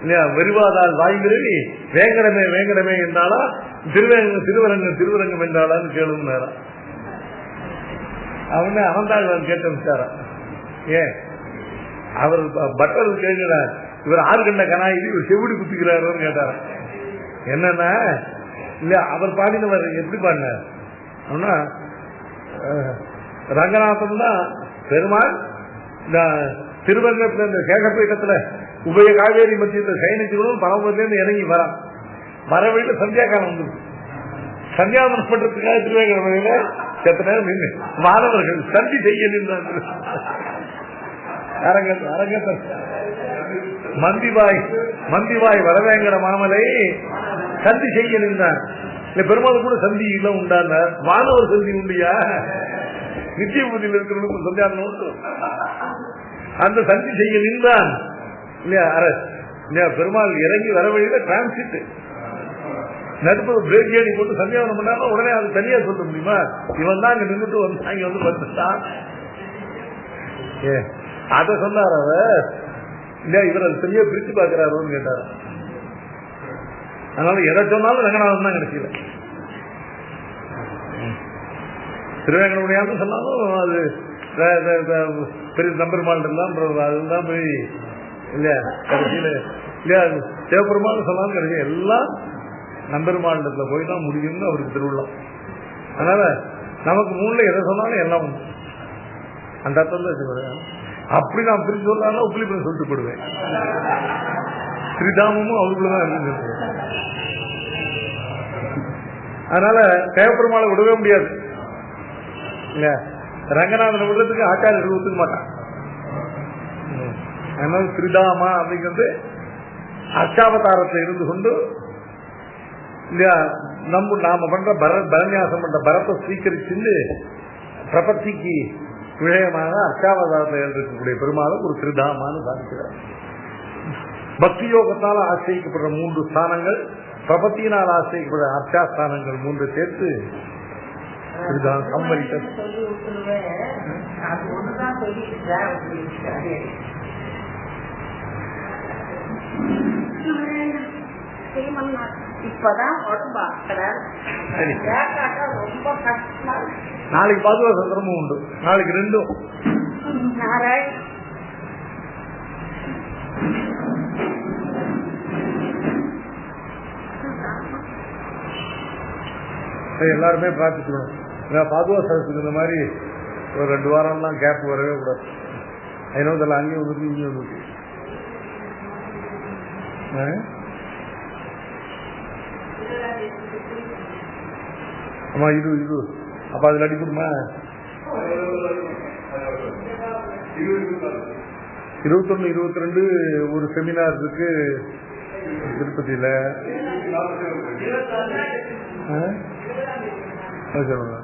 இல்லையா. வருவாதால் வாய்விரவி வேங்கடமே வேங்கடமே என்றாலா திருவரங்கம் திருவரங்கம் என்றாலான்னு கேளுன்னாரா. அவனே அனந்தாழ்வான் கேட்ட விட்டாரா. ஏன் அவர் பட்டர் கேட்கிறார் இவர் ஆறு கண்ட கனாயி இவர் செவிடி குத்திக்கிறாருன்னு கேட்டாரா. என்னன்னா இல்ல அவர் பாடினவர் எப்படி பாடினார் அப்படின்னா ரங்கநாதன் தான் பெருமாள் இந்த திருவரங்கத்துல இந்த சேகப்பீட்டத்துல உபய காவேரி மத்தியத்தில் சயனிச்சுகளும் பரமத்திலிருந்து இறங்கி வரான். வர வழியில சந்தியா காலம் வந்து சந்தியாவனம் பண்றதுக்காக திருவேங்கடமையில செத்த நேரம் நின்று மாணவர்கள் சந்தி செய்ய நின்றாங்க. அரங்கத்தை மந்திவாய் வரவேங்கட மாமலை சந்தி செய்ய நின்றான். இல்ல பெருமாள் கூட சந்தி இல்ல உண்டான மாணவர் சந்தி உண்டியா நிச்சய பூதியில் இருக்கிறவனுக்கு சந்தியாவனம் உண்டு. அந்த சந்தி செய்ய நின்றான் இல்லையா. இல்லையா பெருமாள் இறங்கி வர வழியில டிரான்சிட் நடுப்பு பிரேக் ஏறி போட்டு சந்தியாவனம் பண்ணாலும் உடனே அது தனியா சொல்ல முடியுமா. இவன் தான் அங்க நின்றுட்டு வந்து அங்க வந்து வந்துட்டான். அத சொன்னார் அவர் இல்லையா. இவர் அது தனியா பிரிச்சு பாக்குறாருன்னு கேட்டார். அதனால எதை சொன்னாலும் ரங்கநாதன் தான் கிடைக்கல. திருவேங்கடமுடியான்னு சொன்னாலும் அது பெரிய நம்பெருமாள் எல்லாம் அதுதான் போய் இல்லையா கடைசியில இல்லையா சிவபெருமாள் சொன்னாலும் கிடைக்கும் எல்லாம் நம்பெருமாண்டத்துல போய் தான் முடியும்னு அவருக்கு திருவிழா. அதனால நமக்கு மூணுல எதை சொன்னாலும் எல்லாம் உண்டு. அந்த அர்த்தம் அப்படி நான் பிரிச்சு சொன்னாலும் உப்புளி பண்ணி சொல்லிட்டு போடுவேன். ஸ்ரீதாமமும் அவருக்குள்ளதான் இருக்கு. அதனால தேவப்பெருமாளை விடவே முடியாது இல்ல. ரங்கநாதனை விடுறதுக்கு ஆச்சாரியர்கள் ஒத்துக்க மாட்டான். அதனால ஸ்ரீதாமா அப்படிங்கிறது அர்ச்சாவதாரத்தை இருந்து கொண்டு இல்லையா நாம பண்ற பரநியாசம் பண்ற பரத்தை ஸ்வீகரிச்சு பிரபத்திக்கு விஷயமாக அர்ச்சாவதாரத்தை இருக்கக்கூடிய பெருமாளும் ஒரு திருதாமான்னு சாதிக்கிறார். பக்தி யோகத்தால் ஆசிரியப்படுற 3 ஸ்தானங்கள், பிரபத்தியினால் ஆசிரியப்படுற அர்ச்சா ஸ்தானங்கள் 3 சேர்த்து சம்பரித்தது. இப்பதான் ரொம்ப கஷ்டமா. நாளைக்கு பாதுகா சந்திரமும் உண்டு. நாளைக்கு 2 எல்லாருமே பிரார்த்திக்கணும். பாதுகா சதத்துக்கு இந்த மாதிரி ஒரு 2 வாரம்லாம் கேப் வரவே கூடாது. ஐநூறு அங்கேயும் வந்துருக்கு இங்கேயும் வந்துருக்கு. ஆமா இது அப்ப அதுல அடிக்கணுமா? 21, 22 ஒரு செமினார் இருக்கு திருப்பதியில. சொல்லுங்க.